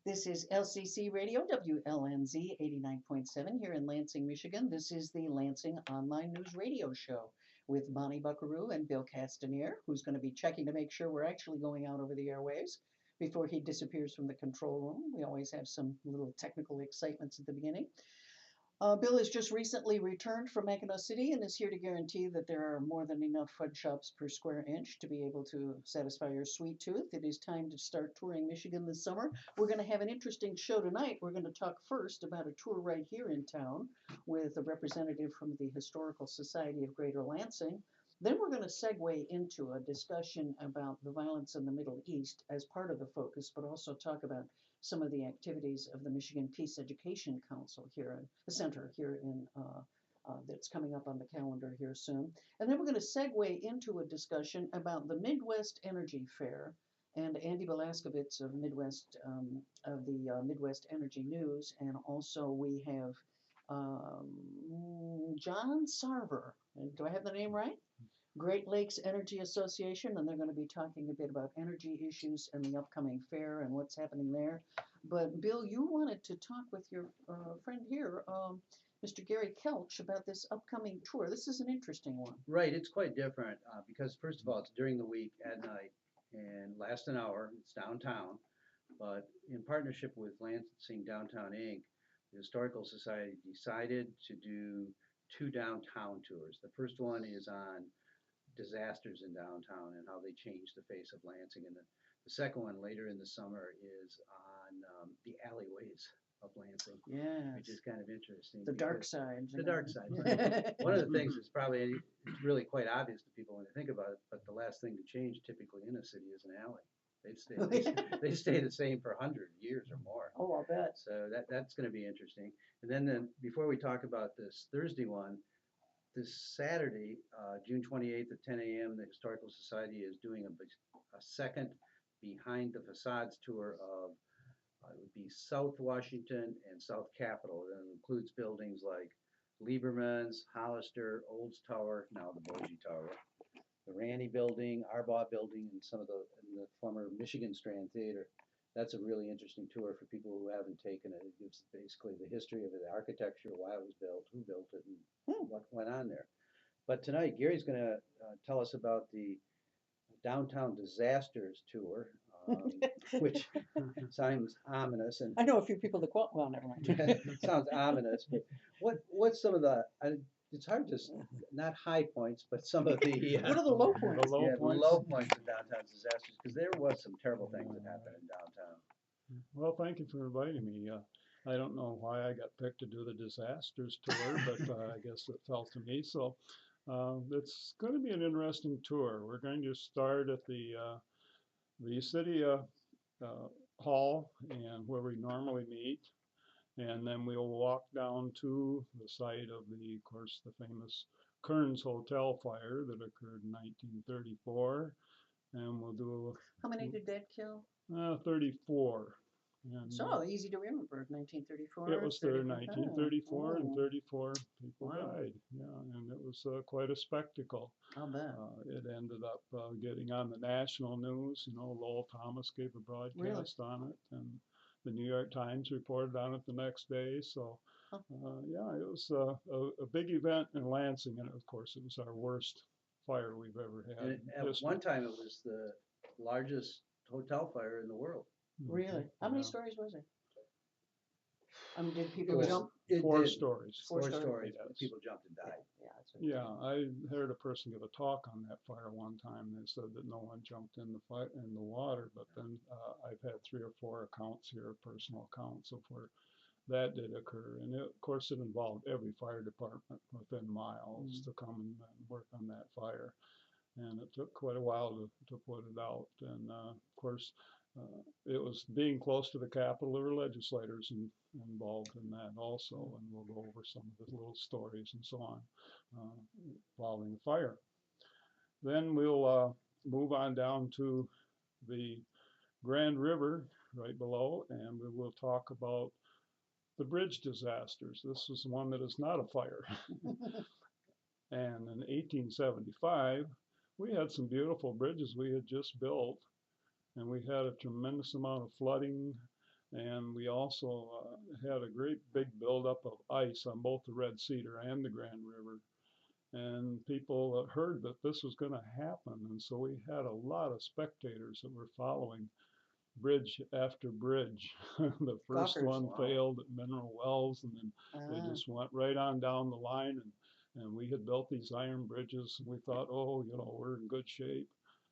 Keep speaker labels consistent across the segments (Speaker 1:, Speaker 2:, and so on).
Speaker 1: This is LCC Radio, WLNZ 89.7 here in Lansing, Michigan. This is the Lansing Online News Radio Show with Bonnie Bucqueroux and Bill Castanier, who's going to be checking to make sure we're actually going out over the airwaves before he disappears from the control room. We always have some little technical excitements at the beginning. Bill has just recently returned from Mackinac City and is here to guarantee that there are more than enough fudge shops per square inch to be able to satisfy your sweet tooth. It is time to start touring Michigan this summer. We're going to have an interesting show tonight. We're going to talk first about a tour right here in town with a representative from the Historical Society of Greater Lansing. Then we're going to segue into a discussion about the violence in the Middle East as part of the focus, but also talk about some of the activities of the Michigan Peace Education Council here, the center here in that's coming up on the calendar here soon. And then we're going to segue into a discussion about the Midwest Energy Fair and Andy Balaskovitz of the Midwest Energy News, and also we have John Sarver. Do I have the name right? Great Lakes Energy Association, and they're going to be talking a bit about energy issues and the upcoming fair and what's happening there. But Bill, you wanted to talk with your friend here, Mr. Greg Kelch, about this upcoming tour. This is an interesting one.
Speaker 2: Right, it's quite different because first of all, it's during the week at night and lasts an hour. It's downtown, but in partnership with Lansing Downtown Inc., the Historical Society decided to do 2 downtown tours. The first one is on disasters in downtown and how they changed the face of Lansing. And the second one later in the summer is on the alleyways of Lansing,
Speaker 1: Yeah,
Speaker 2: which is kind of interesting.
Speaker 1: The dark side.
Speaker 2: The dark side. One of the things is probably, it's really quite obvious to people when they think about it, but the last thing to change typically in a city is an alley. They stay the same for 100 years or more.
Speaker 1: Oh, I'll bet.
Speaker 2: So that's going to be interesting. And then before we talk about this Thursday one, this Saturday, June 28th at 10 a.m., the Historical Society is doing a second Behind the Facades tour of, it would be South Washington and South Capitol. It includes buildings like Lieberman's, Hollister, Olds Tower, now the Bogie Tower, the Randy Building, Arbaugh Building, and some of the former Michigan Strand Theater. That's a really interesting tour for people who haven't taken it. It gives basically the history of it, the architecture, why it was built, who built it, and what went on there. But tonight, Gary's going to tell us about the Downtown Disasters Tour, which sounds ominous. And
Speaker 1: I know a few people that quote. Well, never mind.
Speaker 2: it sounds ominous. But what's some of the? It's hard to not high points, but some of the.
Speaker 1: What are the low points?
Speaker 2: The low points in downtown disasters, because there was some terrible things that happened in downtown.
Speaker 3: Well, thank you for inviting me. I don't know why I got picked to do the disasters tour, but I guess it fell to me. So it's going to be an interesting tour. We're going to start at the city hall and where we normally meet, and then we'll walk down to the site of of course, the famous Kearns Hotel fire that occurred in 1934, and we'll do.
Speaker 1: How many did that kill?
Speaker 3: 34. And,
Speaker 1: so easy to remember, 1934.
Speaker 3: It was 1934, and 34 people
Speaker 1: Wow.
Speaker 3: died. Yeah, and it was quite a spectacle.
Speaker 1: I'll bet.
Speaker 3: It ended up getting on the national news. You know, Lowell Thomas gave a broadcast on it, and the New York Times reported on it the next day. So, yeah, it was a big event in Lansing, and of course, it was our worst fire we've ever had.
Speaker 2: And at one time, it was the largest hotel fire in the world.
Speaker 1: Really? How many stories was it? Did people jump?
Speaker 3: Four stories.
Speaker 2: Four stories.
Speaker 3: Yes.
Speaker 2: People jumped and died.
Speaker 1: Yeah,
Speaker 3: I heard a person give a talk on that fire one time. They said that no one jumped in the water, but then I've had 3 or 4 accounts here, personal accounts of where that did occur. And of course, it involved every fire department within miles to come and work on that fire. And it took quite a while to put it out. And of course, it was being close to the Capitol. There were legislators involved in that also, and we'll go over some of the little stories and so on involving the fire. Then we'll move on down to the Grand River right below, and we will talk about the bridge disasters. This is one that is not a fire. And in 1875, we had some beautiful bridges we had just built, and we had a tremendous amount of flooding And we also had a great big buildup of ice on both the Red Cedar and the Grand River. And people heard that this was going to happen. And so we had a lot of spectators that were following bridge after bridge. The first
Speaker 1: Gawkers.
Speaker 3: one
Speaker 2: Wow.
Speaker 3: failed at Mineral Wells, and then they
Speaker 1: Ah,
Speaker 3: just went right on down the line. And we had built these iron bridges, and we thought, oh, we're in good shape.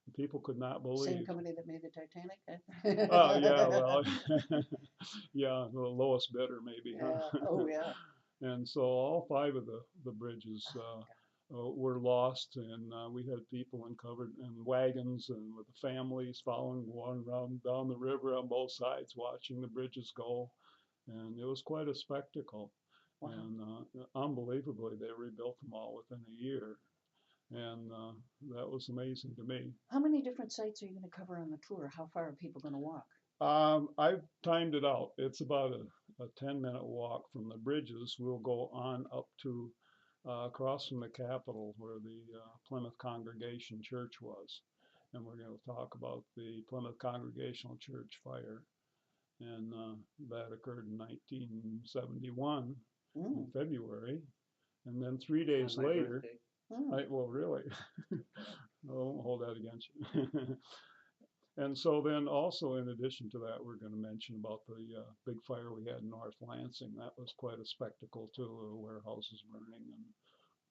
Speaker 3: And people could not
Speaker 1: same
Speaker 3: believe.
Speaker 1: company that made the Titanic?
Speaker 3: Oh, yeah, well, yeah, the lowest bidder maybe,
Speaker 1: Yeah.
Speaker 3: huh?
Speaker 1: Oh, yeah.
Speaker 3: And so all 5 of the bridges were lost, and we had people uncovered in wagons and with the families following one round down the river on both sides, watching the bridges go, and it was quite a spectacle.
Speaker 1: Wow.
Speaker 3: And unbelievably, they rebuilt them all within a year, and that was amazing to me.
Speaker 1: How many different sites are you going to cover on the tour? How far are people going to walk?
Speaker 3: I've timed it out. It's about a 10-minute walk from the bridges. We'll go on up to across from the Capitol where the Plymouth Congregation Church was. And we're going to talk about the Plymouth Congregational Church fire. And that occurred in 1971 in
Speaker 1: Mm.
Speaker 3: February. And then 3 days
Speaker 2: On my
Speaker 3: later,
Speaker 2: birthday.
Speaker 1: Mm.
Speaker 3: well, really, I won't hold that against you. And so then also in addition to that, we're going to mention about the big fire we had in North Lansing. That was quite a spectacle too, the warehouses burning and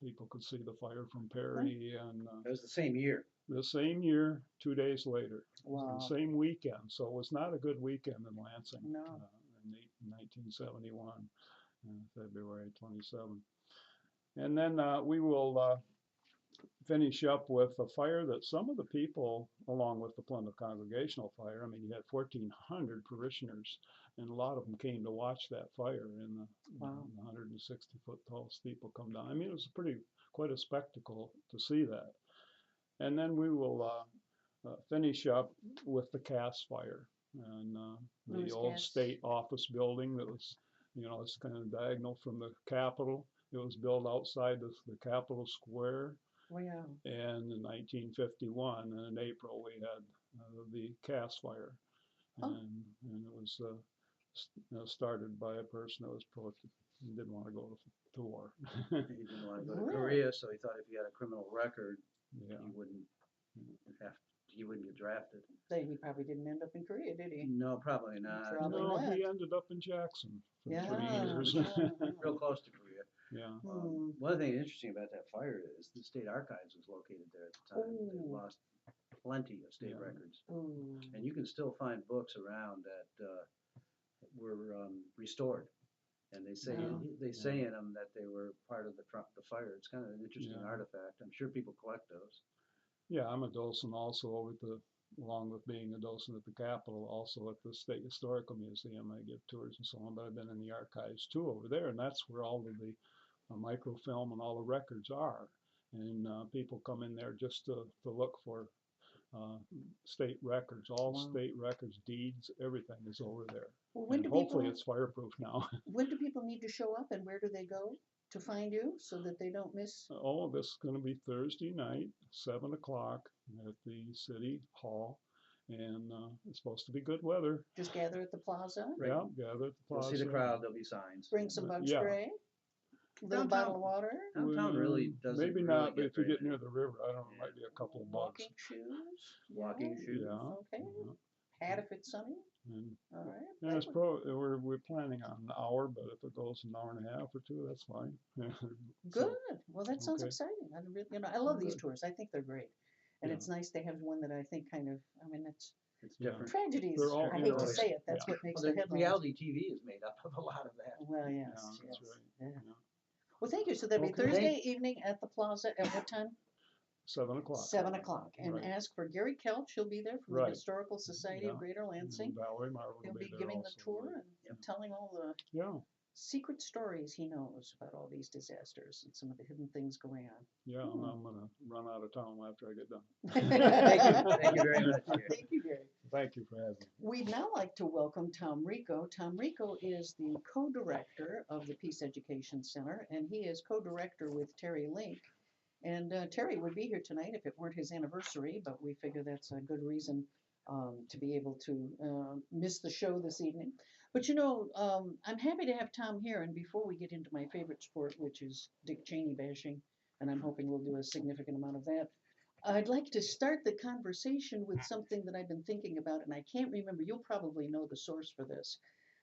Speaker 3: people could see the fire from Perry. And
Speaker 2: It was the same year.
Speaker 3: the same year, 2 days later,
Speaker 1: Wow.
Speaker 3: the same weekend. So it was not a good weekend in Lansing
Speaker 1: No.
Speaker 3: in 1971, February 27. And then we will finish up with a fire that some of the people, along with the Plymouth Congregational fire, I mean, you had 1,400 parishioners, and a lot of them came to watch that fire in the,
Speaker 1: Wow.
Speaker 3: 160-foot tall steeple come down. I mean, it was quite a spectacle to see that. And then we will finish up with the Cass fire and the
Speaker 1: Louis
Speaker 3: old
Speaker 1: Cass.
Speaker 3: state office building that was, it's kind of diagonal from the Capitol. It was built outside the Capitol Square.
Speaker 1: Wow.
Speaker 3: And in 1951, and in April, we had the Cass fire.
Speaker 1: Oh.
Speaker 3: And it was started by a person that was didn't want to go to war.
Speaker 2: He didn't want to go to
Speaker 1: Really?
Speaker 2: Korea, so he thought if he had a criminal record,
Speaker 3: Yeah.
Speaker 2: he wouldn't get drafted.
Speaker 1: He probably didn't end up in Korea, did he?
Speaker 2: No, probably not.
Speaker 1: Probably
Speaker 3: No,
Speaker 1: not.
Speaker 3: he ended up in Jackson for
Speaker 1: Yeah.
Speaker 3: 3 years.
Speaker 1: Yeah.
Speaker 2: Real close to Korea.
Speaker 3: Yeah.
Speaker 1: Hmm.
Speaker 2: One thing interesting about that fire is the state archives was located there at the time. They
Speaker 1: Ooh.
Speaker 2: lost plenty of state
Speaker 3: Yeah.
Speaker 2: records,
Speaker 1: Ooh.
Speaker 2: and you can still find books around that were restored. And they say
Speaker 1: Wow.
Speaker 2: in them that they were part of the fire. It's kind of an interesting
Speaker 3: Yeah.
Speaker 2: artifact. I'm sure people collect those.
Speaker 3: Yeah, I'm a docent also along with being a docent at the Capitol, also at the State Historical Museum. I give tours and so on, but I've been in the archives too over there, and that's where all of the microfilm and all the records are. And people come in there just to look for state records, all
Speaker 1: Wow.
Speaker 3: state records, deeds, everything is over there.
Speaker 1: Well, when
Speaker 3: And
Speaker 1: do
Speaker 3: hopefully
Speaker 1: people
Speaker 3: it's fireproof now.
Speaker 1: when do people need to show up, and where do they go to find you so that they don't miss?
Speaker 3: Oh, this is going to be Thursday night, 7 o'clock at the City Hall. And it's supposed to be good weather.
Speaker 1: Just gather at the plaza,
Speaker 2: Right.
Speaker 3: Yeah, gather at the
Speaker 2: You'll
Speaker 3: plaza.
Speaker 2: see the crowd. There'll be signs.
Speaker 1: bring some bug
Speaker 3: Yeah.
Speaker 1: spray, a little
Speaker 2: Downtown.
Speaker 1: bottle of water,
Speaker 2: Downtown really doesn't.
Speaker 3: Maybe
Speaker 2: really
Speaker 3: not, but if you
Speaker 2: very
Speaker 3: get
Speaker 2: many.
Speaker 3: near the river, I don't know,
Speaker 2: Yeah.
Speaker 3: might be a couple of bugs.
Speaker 1: walking shoes.
Speaker 2: Walking
Speaker 1: yeah,
Speaker 2: shoes.
Speaker 3: Yeah.
Speaker 1: Okay. Hat if it's sunny.
Speaker 3: And,
Speaker 1: All right.
Speaker 3: and it's
Speaker 1: that would-
Speaker 3: we're planning on an hour, but if it goes an hour and a half or two, that's fine.
Speaker 1: Good. Well, that sounds
Speaker 3: okay.
Speaker 1: exciting. I really, I love these
Speaker 3: Good.
Speaker 1: tours. I think they're great, and
Speaker 3: Yeah.
Speaker 1: it's nice to have one that I think kind of. I mean, it's
Speaker 2: It's
Speaker 3: Yeah.
Speaker 2: different.
Speaker 1: tragedies.
Speaker 3: They're all
Speaker 1: I hate to
Speaker 2: interesting.
Speaker 1: say it. That's
Speaker 3: Yeah.
Speaker 1: what makes
Speaker 2: Well,
Speaker 1: the headlines.
Speaker 2: reality TV is made up of a lot of that.
Speaker 1: Well, yes,
Speaker 3: Yeah, that's
Speaker 1: yes.
Speaker 3: right.
Speaker 1: Yeah.
Speaker 3: Yeah.
Speaker 1: Well, thank you. So that'll be
Speaker 2: Okay.
Speaker 1: Thursday evening at the plaza at what time?
Speaker 3: 7 o'clock.
Speaker 1: 7 o'clock. And
Speaker 3: Right.
Speaker 1: ask for Gary Kelch. He'll be there from the
Speaker 3: Right.
Speaker 1: Historical Society of
Speaker 3: Yeah.
Speaker 1: Greater Lansing.
Speaker 3: Valerie Marvel will
Speaker 1: He'll be
Speaker 3: there
Speaker 1: giving the
Speaker 3: also.
Speaker 1: tour and
Speaker 2: Yep.
Speaker 1: telling all the
Speaker 3: Yeah,
Speaker 1: secret stories he knows about all these disasters and some of the hidden things going on.
Speaker 3: yeah, and I'm gonna run out of town after I get done.
Speaker 2: Thank you very much. Gary.
Speaker 1: Thank you, Gary.
Speaker 3: Thank you for having me.
Speaker 1: We'd now like to welcome Tom Rico. Tom Rico is the co-director of the Peace Education Center, and he is co-director with Terry Link. And Terry would be here tonight if it weren't his anniversary, but we figure that's a good reason to be able to miss the show this evening. But I'm happy to have Tom here. And before we get into my favorite sport, which is Dick Cheney bashing, and I'm hoping we'll do a significant amount of that, I'd like to start the conversation with something that I've been thinking about, and I can't remember. You'll probably know the source for this.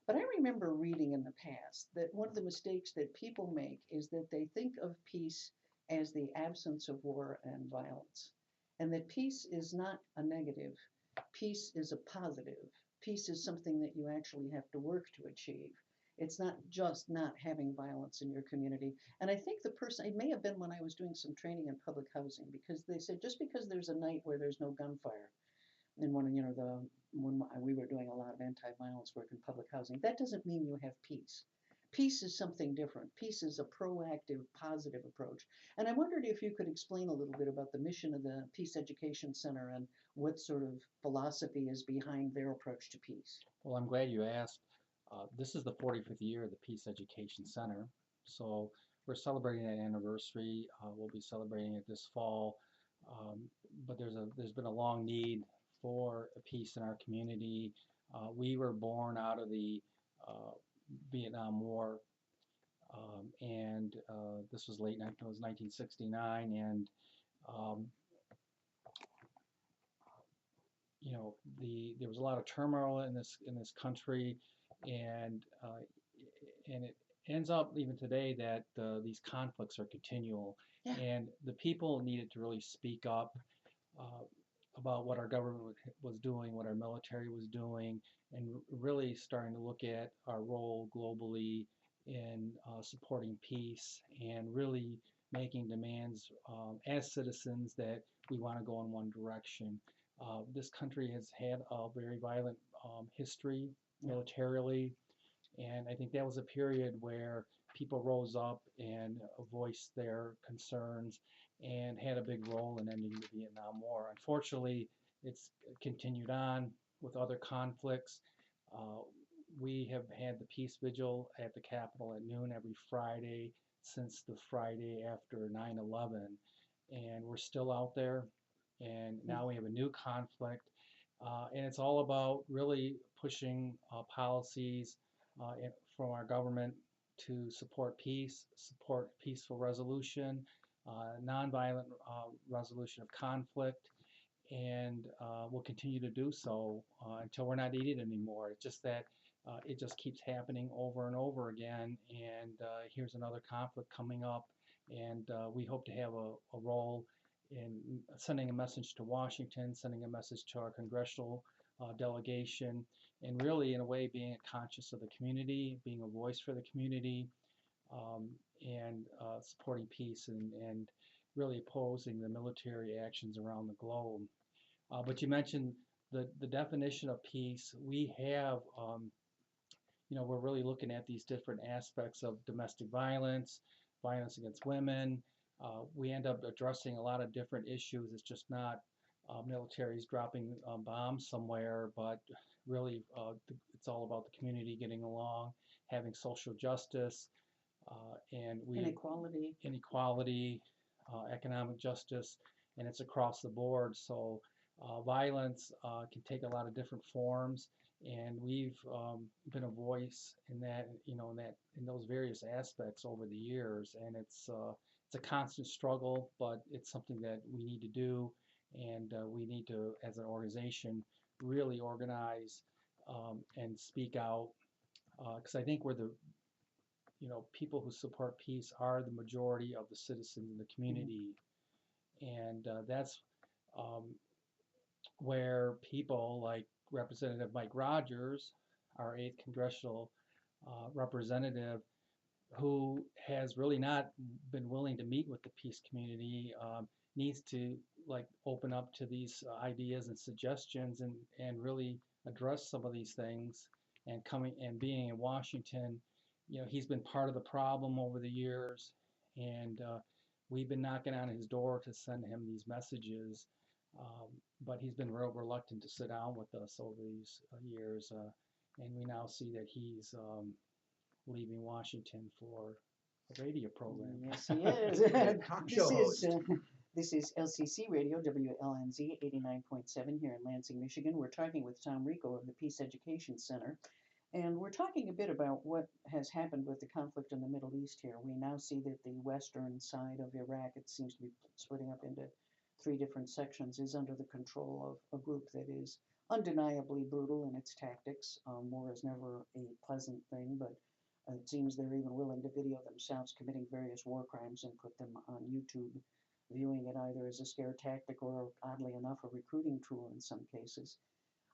Speaker 1: But I remember reading in the past that one of the mistakes that people make is that they think of peace as the absence of war and violence, and that peace is not a negative. Peace is a positive. Peace is something that you actually have to work to achieve. It's not just not having violence in your community. And I think it may have been when I was doing some training in public housing, because they said just because there's a night where there's no gunfire, in when we were doing a lot of anti-violence work in public housing, that doesn't mean you have peace. Peace is something different. Peace is a proactive, positive approach. And I wondered if you could explain a little bit about the mission of the Peace Education Center and what sort of philosophy is behind their approach to peace.
Speaker 4: Well, I'm glad you asked. This is the 45th year of the Peace Education Center, so we're celebrating that anniversary. We'll be celebrating it this fall, but there's been a long need for peace in our community. We were born out of the Vietnam War, and this was it was 1969, and um, there was a lot of turmoil in this country, and it ends up even today that these conflicts are continual,
Speaker 1: Yeah.
Speaker 4: and the people needed to really speak up uh, about what our government was doing, what our military was doing, and really starting to look at our role globally in supporting peace and really making demands as citizens that we want to go in one direction. This country has had a very violent history militarily, and I think that was a period where people rose up and voiced their concerns and had a big role in ending the Vietnam War. Unfortunately, it's continued on with other conflicts. Uh, we have had the peace vigil at the Capitol at noon every Friday since the Friday after 9/11, and we're still out there. And now we have a new conflict, and it's all about really pushing policies from our government to support peace, support peaceful resolution, nonviolent resolution of conflict, and we'll continue to do so until we're not needed anymore. It's just that it just keeps happening over and over again, and here's another conflict coming up, and we hope to have a role in sending a message to Washington, sending a message to our congressional delegation, and really, in a way, being conscious of the community, being a voice for the community, and supporting peace and really opposing the military actions around the globe. But you mentioned the definition of peace. We have, we're really looking at these different aspects of domestic violence, violence against women. We end up addressing a lot of different issues. It's just not militaries dropping bombs somewhere, but really it's all about the community getting along, having social justice, and inequality, economic justice, and it's across the board. So violence can take a lot of different forms, and we've been a voice in that, in those various aspects over the years, and it's a constant struggle, but it's something that we need to do, and we need to, as an organization, really organize and speak out, because I think we're people who support peace are the majority of the citizens in the community, and that's where people like Representative Mike Rogers, our 8th congressional representative, who has really not been willing to meet with the peace community, needs to open up to these ideas and suggestions and really address some of these things. And being in Washington, he's been part of the problem over the years, and we've been knocking on his door to send him these messages, but he's been real reluctant to sit down with us over these years, and we now see that he's leaving Washington for a radio program.
Speaker 1: Yes, he is. This is LCC Radio, WLNZ 89.7 here in Lansing, Michigan. We're talking with Tom Rico of the Peace Education Center. And we're talking a bit about what has happened with the conflict in the Middle East here. We now see that the western side of Iraq, it seems to be splitting up into three different sections, is under the control of a group that is undeniably brutal in its tactics. War is never a pleasant thing, but it seems they're even willing to video themselves committing various war crimes and put them on YouTube, viewing it either as a scare tactic or, oddly enough, a recruiting tool in some cases.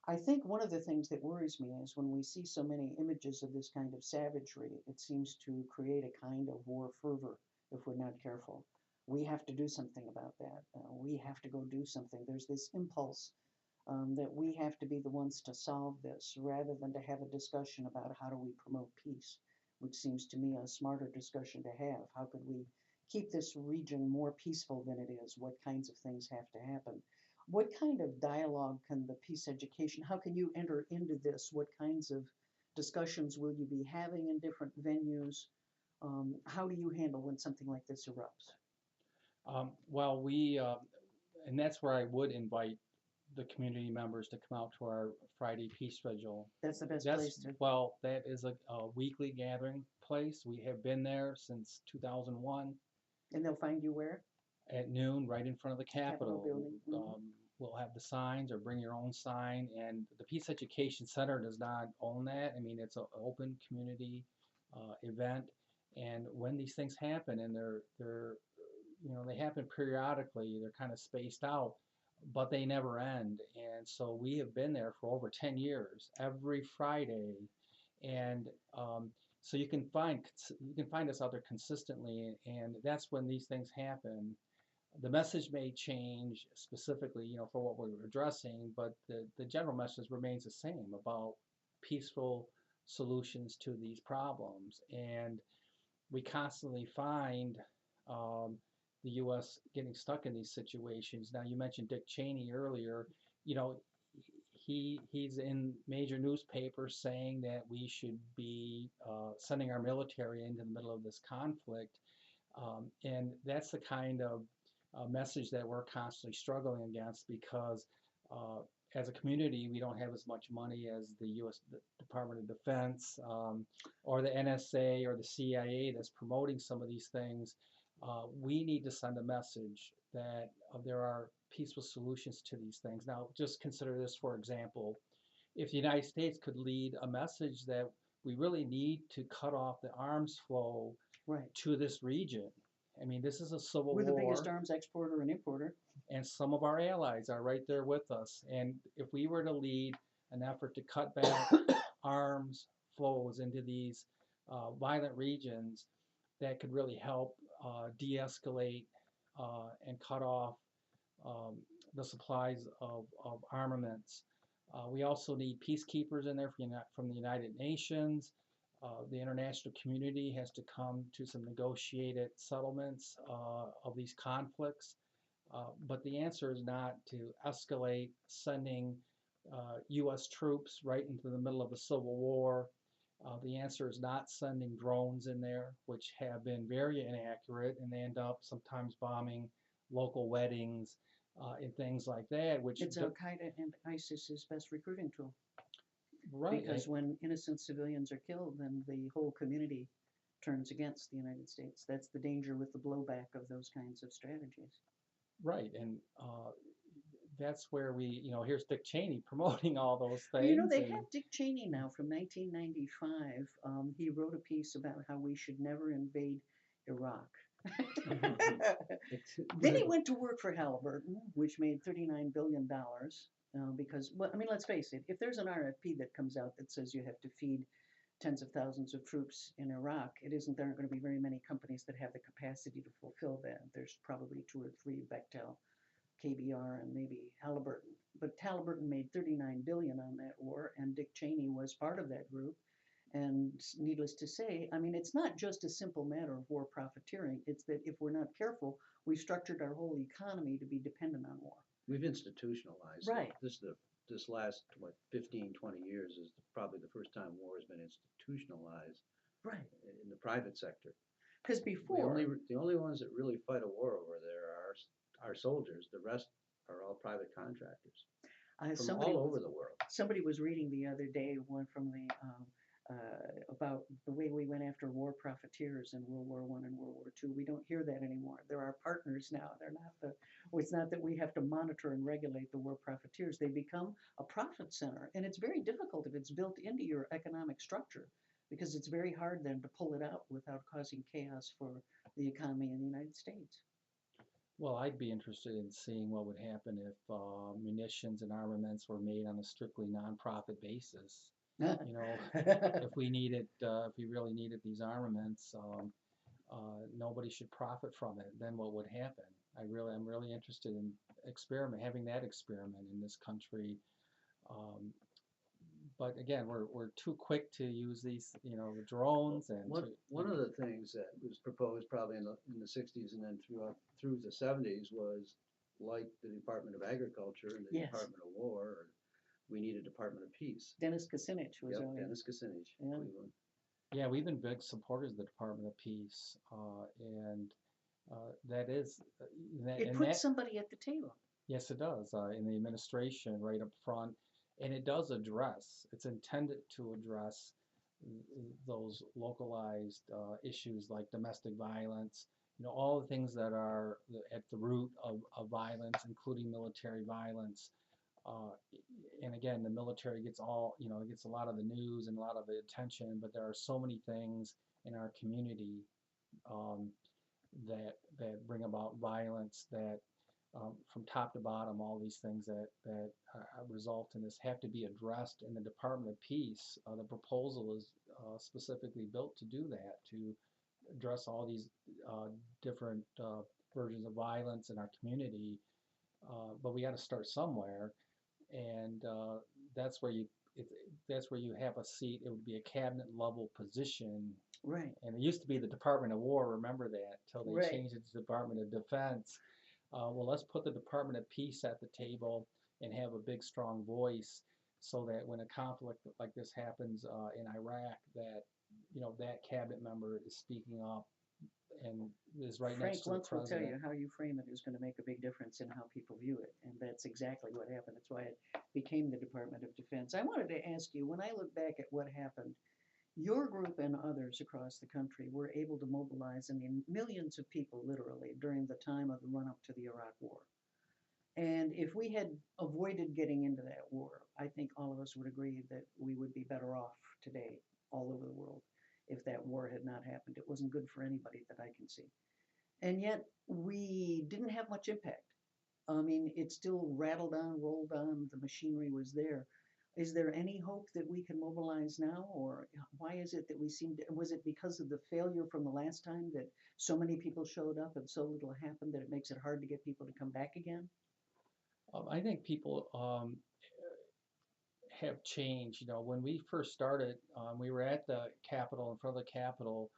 Speaker 1: I think one of the things that worries me is when we see so many images of this kind of savagery, it seems to create a kind of war fervor if we're not careful. We have to do something about that. We have to go do something. There's this impulse that we have to be the ones to solve this rather than to have a discussion about how do we promote peace, which seems to me a smarter discussion to have. How could we keep this region more peaceful than it is? What kinds of things have to happen? What kind of dialogue can the peace education, how can you enter into this? What kinds of discussions will you be having in different venues? How do you handle when something like this erupts?
Speaker 4: Well, and that's where I would invite the community members to come out to our Friday Peace Vigil.
Speaker 1: That's the best
Speaker 4: That's,
Speaker 1: place to.
Speaker 4: well, that is a weekly gathering place. We have been there since 2001
Speaker 1: And they'll find you where?
Speaker 4: at noon, right in front of the
Speaker 1: Capitol
Speaker 4: Capitol.
Speaker 1: building.
Speaker 4: We'll have the signs or bring your own sign. And the Peace Education Center does not own that. I mean, it's an open community event. And when these things happen, and they happen periodically, they're kind of spaced out, but they never end. And so we have been there for over 10 years, every Friday. And so you can find us out there consistently, and that's when these things happen. The message may change specifically, for what we're addressing, but the general message remains the same about peaceful solutions to these problems. And we constantly find the U.S. getting stuck in these situations. Now, you mentioned Dick Cheney earlier. You know, he's in major newspapers saying that we should be sending our military into the middle of this conflict, and that's the kind of message that we're constantly struggling against because as a community, we don't have as much money as the U.S. Department of Defense or the NSA or the CIA that's promoting some of these things. We need to send a message that there are peaceful solutions to these things. Now, just consider this, for example, if the United States could lead a message that we really need to cut off the arms flow
Speaker 1: Right.
Speaker 4: to this region. I mean, this is a civil
Speaker 1: We're the
Speaker 4: war,
Speaker 1: biggest arms exporter and importer.
Speaker 4: and some of our allies are right there with us. And if we were to lead an effort to cut back arms flows into these violent regions, that could really help de-escalate and cut off the supplies of armaments. We also need peacekeepers in there from the United Nations. The international community has to come to some negotiated settlements of these conflicts. But the answer is not to escalate sending U.S. troops right into the middle of a civil war. The answer is not sending drones in there, which have been very inaccurate, and they end up sometimes bombing local weddings and things like that. Which
Speaker 1: It's Al Qaeda and ISIS's best recruiting tool.
Speaker 4: right,
Speaker 1: Because when innocent civilians are killed, then the whole community turns against the United States. That's the danger with the blowback of those kinds of strategies.
Speaker 4: right, and that's where here's Dick Cheney promoting all those
Speaker 1: Well,
Speaker 4: things.
Speaker 1: they
Speaker 4: and,
Speaker 1: have Dick Cheney now from 1995. He wrote a piece about how we should never invade Iraq. Then he went to work for Halliburton, which made $39 billion. Because, well, I mean, let's face it, if there's an RFP that comes out that says you have to feed tens of thousands of troops in Iraq, there aren't going to be very many companies that have the capacity to fulfill that. There's probably two or three, Bechtel, KBR, and maybe Halliburton. But Halliburton made $39 billion on that war, and Dick Cheney was part of that group. And needless to say, I mean, it's not just a simple matter of war profiteering. It's that if we're not careful, we've structured our whole economy to be dependent on war.
Speaker 2: We've institutionalized
Speaker 1: Right.
Speaker 2: it. This last 15, 20 years is probably the first time war has been institutionalized
Speaker 1: Right.
Speaker 2: in the private sector.
Speaker 1: Because before,
Speaker 2: The only ones that really fight a war over there are our soldiers. The rest are all private contractors from all over the world.
Speaker 1: somebody was reading the other day one from the about the way we went after war profiteers in World War I and World War II. We don't hear that anymore. They're our partners now. They're not it's not that we have to monitor and regulate the war profiteers. They become a profit center. And it's very difficult if it's built into your economic structure because it's very hard then to pull it out without causing chaos for the economy in the United States.
Speaker 4: Well, I'd be interested in seeing what would happen if munitions and armaments were made on a strictly nonprofit basis. You know, if we really needed these armaments, nobody should profit from it. Then what would happen? I'm really interested in having that experiment in this country. But again, we're too quick to use these, the drones and
Speaker 2: One of the things that was proposed probably in the 60s and then through the 70s was like the Department of Agriculture and the
Speaker 1: Yes.
Speaker 2: Department of War. We need a Department of Peace.
Speaker 1: Dennis Kucinich was
Speaker 2: Yep,
Speaker 1: on it.
Speaker 2: Dennis Kucinich.
Speaker 1: Yeah.
Speaker 2: Cleveland.
Speaker 4: Yeah, we've been big supporters of the Department of Peace, and that is
Speaker 1: It puts somebody at the table.
Speaker 4: yes, it does in the administration right up front, and it's intended to address those localized issues like domestic violence, all the things that are at the root of violence, including military violence. And again, the military gets it gets a lot of the news and a lot of the attention, but there are so many things in our community that bring about violence that from top to bottom, all these things that result in this have to be addressed in the Department of Peace. The proposal is specifically built to do that, to address all these different versions of violence in our community. But we got to start somewhere, and that's where you have a seat. It would be a cabinet level position.
Speaker 1: Right.
Speaker 4: And it used to be the Department of War, remember that, till they
Speaker 1: Right.
Speaker 4: changed it to Department of Defense. Well, let's put the Department of Peace at the table and have a big, strong voice so that when a conflict like this happens in Iraq, that, that cabinet member is speaking up and is right
Speaker 1: Frank
Speaker 4: next to the
Speaker 1: Luntz will tell
Speaker 4: president.
Speaker 1: you how you frame it is going to make a big difference in how people view it. And that's exactly what happened. That's why it became the Department of Defense. I wanted to ask you, when I look back at what happened, your group and others across the country were able to mobilize, millions of people literally during the time of the run-up to the Iraq War. And if we had avoided getting into that war, I think all of us would agree that we would be better off today all over the world if that war had not happened. It wasn't good for anybody that I can see. And yet we didn't have much impact. I mean, it still rattled on, rolled on, the machinery was there. Is there any hope that we can mobilize now, or why is it that was it because of the failure from the last time that so many people showed up and so little happened that it makes it hard to get people to come back again?
Speaker 4: I think people have changed. When we first started, we were at the Capitol, in front of the Capitol.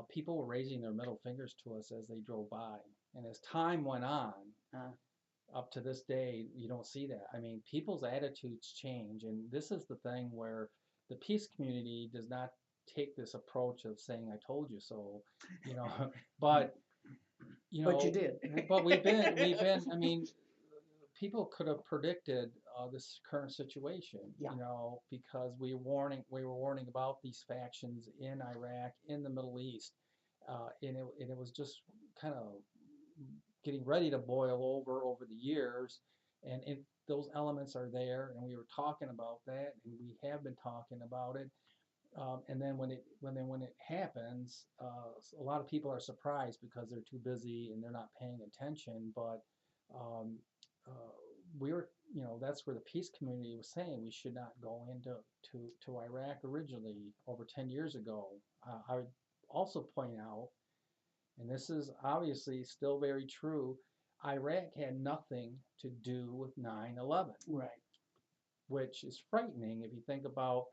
Speaker 4: People were raising their middle fingers to us as they drove by. And as time went on, up to this day, you don't see that. I mean, people's attitudes change. And this is the thing where the peace community does not take this approach of saying, I told you so, but,
Speaker 1: But you did.
Speaker 4: But we've been, I mean, people could have predicted this current situation, because we were warning about these factions in Iraq, in the Middle East, and it was just kind of getting ready to boil over the years, and those elements are there, and we were talking about that, and we have been talking about it, and then when it happens, a lot of people are surprised because they're too busy and they're not paying attention, but we were, that's where the peace community was saying we should not go into Iraq originally over 10 years ago. I would also point out, and this is obviously still very true, Iraq had nothing to do with 9/11.
Speaker 1: Right.
Speaker 4: Which is frightening if you think about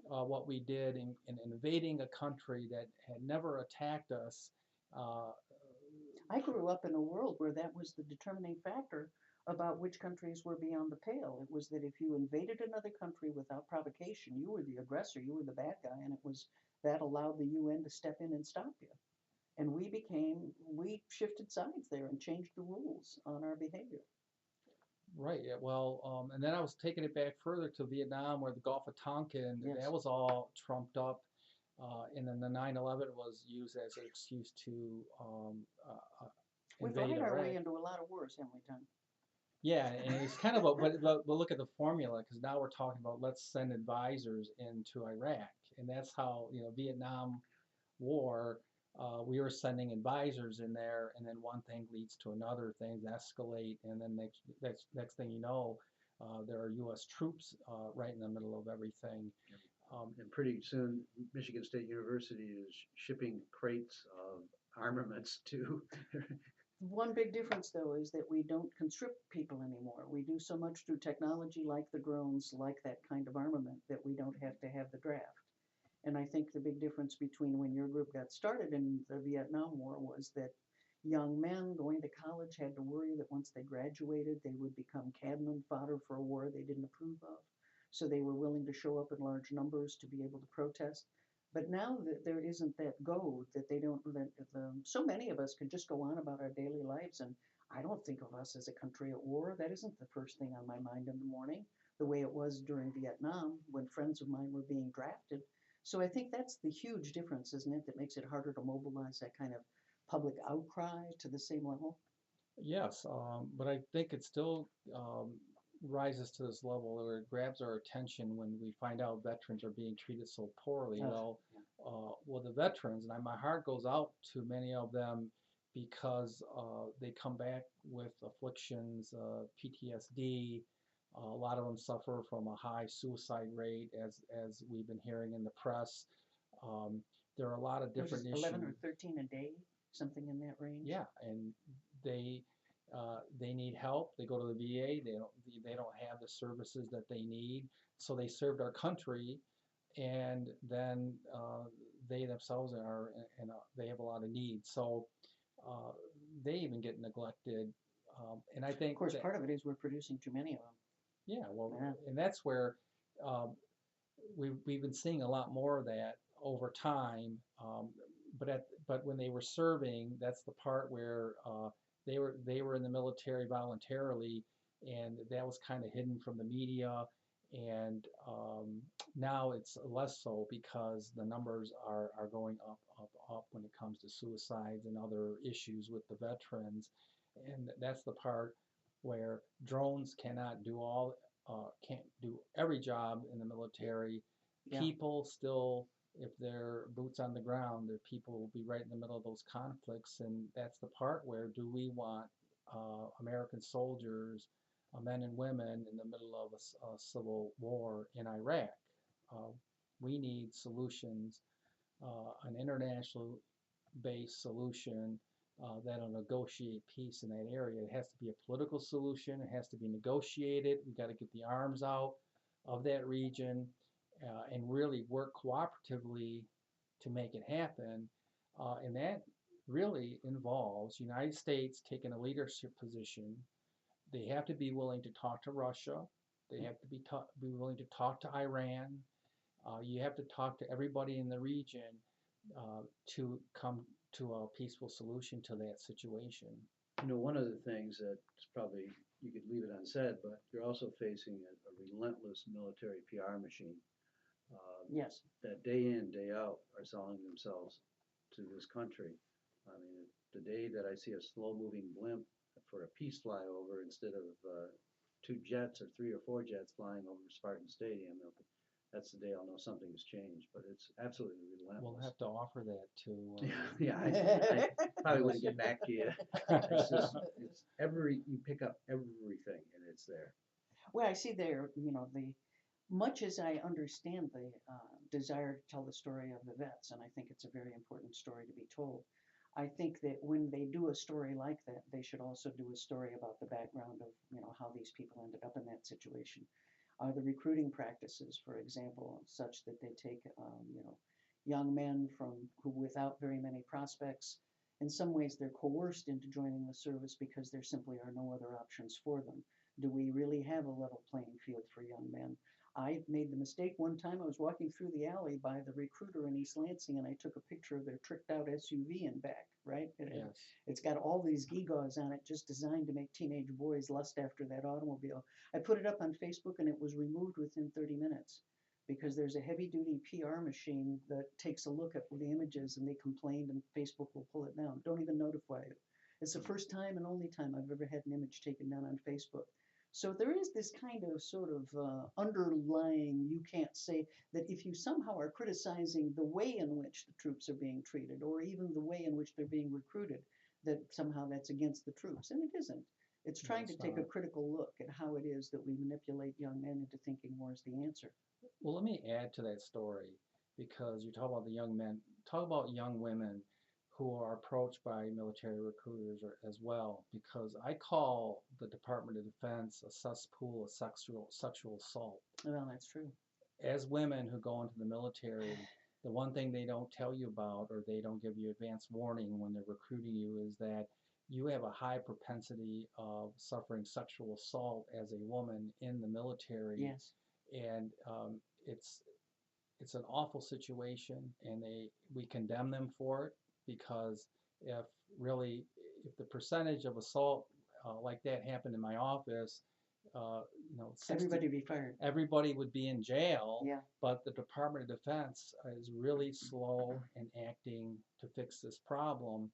Speaker 4: what we did in invading a country that had never attacked us.
Speaker 1: I grew up in a world where that was the determining factor about which countries were beyond the pale. It was that if you invaded another country without provocation, you were the aggressor, you were the bad guy, and that allowed the UN to step in and stop you. And we shifted sides there and changed the rules on our behavior.
Speaker 4: Right, yeah, well, and then I was taking it back further to Vietnam where the Gulf of Tonkin,
Speaker 1: Yes.
Speaker 4: that was all trumped up. And then the 9/11 was used as an excuse to
Speaker 1: We've
Speaker 4: invade
Speaker 1: lied our way
Speaker 4: Iraq.
Speaker 1: into a lot of wars, haven't we, Tom?
Speaker 4: Yeah, and it's kind of a, but look at the formula, because now we're talking about let's send advisors into Iraq. And that's how, Vietnam War, we were sending advisors in there, and then one thing leads to another, things escalate, and then next thing you know, there are U.S. troops right in the middle of everything.
Speaker 2: And pretty soon, Michigan State University is shipping crates of armaments to.
Speaker 1: One big difference, though, is that we don't conscript people anymore. We do so much through technology, like the drones, like that kind of armament, that we don't have to have the draft. And I think the big difference between when your group got started in the Vietnam War was that young men going to college had to worry that once they graduated, they would become cannon fodder for a war they didn't approve of. So they were willing to show up in large numbers to be able to protest. But now that there isn't that goad, that they don't, that so many of us can just go on about our daily lives. And I don't think of us as a country at war. That isn't the first thing on my mind in the morning, the way it was during Vietnam when friends of mine were being drafted. So I think that's the huge difference, isn't it, that makes it harder to mobilize that kind of public outcry to the same level?
Speaker 4: Yes, but I think it still rises to this level where it grabs our attention when we find out veterans are being treated so poorly.
Speaker 1: Ugh,
Speaker 4: Well, the veterans, and my heart goes out to many of them because they come back with afflictions, PTSD. A lot of them suffer from a high suicide rate, as we've been hearing in the press. Um, there are a lot of
Speaker 1: There's
Speaker 4: different
Speaker 1: 11 or
Speaker 4: issues.
Speaker 1: 13 a day, something in that range.
Speaker 4: Yeah, and they they need help. They go to the VA. They don't have the services that they need. So they served our country, and then they themselves are and they have a lot of needs. So uh, they even get neglected. And I
Speaker 1: Of
Speaker 4: think
Speaker 1: course,
Speaker 4: that
Speaker 1: part of it is we're producing too many of them.
Speaker 4: yeah, well,
Speaker 1: Yeah.
Speaker 4: and that's where um, we've been seeing a lot more of that over time. But when they were serving, that's the part where they were in the military voluntarily, and that was kind of hidden from the media. And now it's less so because the numbers are going up when it comes to suicides and other issues with the veterans. And that's the part where drones can't do every job in the military.
Speaker 1: Yeah.
Speaker 4: People still, if they're boots on the ground, their people will be right in the middle of those conflicts, and that's the part where do we want American soldiers, men and women, in the middle of a civil war in Iraq? Uh, we need solutions, an international based solution that'll negotiate peace in that area. It has to be a political solution. It has to be negotiated. We got to get the arms out of that region and really work cooperatively to make it happen. And that really involves United States taking a leadership position. They have to be willing to talk to Russia. They have to be willing to talk to Iran. You have to talk to everybody in the region to come to a peaceful solution to that situation.
Speaker 2: One of the things that's probably, you could leave it unsaid, but you're also facing a relentless military PR machine
Speaker 1: Yes.
Speaker 2: that day in, day out are selling themselves to this country. I mean, the day that I see a slow-moving blimp for a peace flyover instead of two jets or three or four jets flying over Spartan Stadium, that's the day I'll know something has changed. But it's absolutely relentless.
Speaker 4: We'll have to offer that to.
Speaker 2: Yeah, I probably wouldn't get back to you. It's you pick up everything and it's there.
Speaker 1: Well, I see there, much as I understand the desire to tell the story of the vets, and I think it's a very important story to be told, I think that when they do a story like that, they should also do a story about the background of, how these people ended up in that situation. Are the recruiting practices, for example, such that they take, young men who without very many prospects, in some ways they're coerced into joining the service because there simply are no other options for them. Do we really have a level playing field for young men? I made the mistake one time. I was walking through the alley by the Recruiter in East Lansing, and I took a picture of their tricked out SUV in back, right?
Speaker 4: Yes.
Speaker 1: It's got all these gewgaws on it, just designed to make teenage boys lust after that automobile. I put it up on Facebook, and it was removed within 30 minutes because there's a heavy-duty PR machine that takes a look at the images, and they complained, and Facebook will pull it down. Don't even notify you. It's the first time and only time I've ever had an image taken down on Facebook. So there is this kind of sort of underlying, you can't say that if you somehow are criticizing the way in which the troops are being treated, or even the way in which they're being recruited, that somehow that's against the troops. And it isn't. It's trying to take a critical look at how it is that we manipulate young men into thinking war is the answer.
Speaker 4: Well, let me add to that story because you talk about the young men, talk about young women who are approached by military recruiters as well, because I call the Department of Defense a cesspool of sexual assault.
Speaker 1: Well, that's true.
Speaker 4: As women who go into the military, the one thing they don't tell you about, or they don't give you advance warning when they're recruiting you, is that you have a high propensity of suffering sexual assault as a woman in the military.
Speaker 1: Yes.
Speaker 4: And it's an awful situation, and we condemn them for it, because if the percentage of assault like that happened in my office,
Speaker 1: Everybody be fired.
Speaker 4: everybody would be in jail.
Speaker 1: Yeah.
Speaker 4: But the Department of Defense is really slow in acting to fix this problem.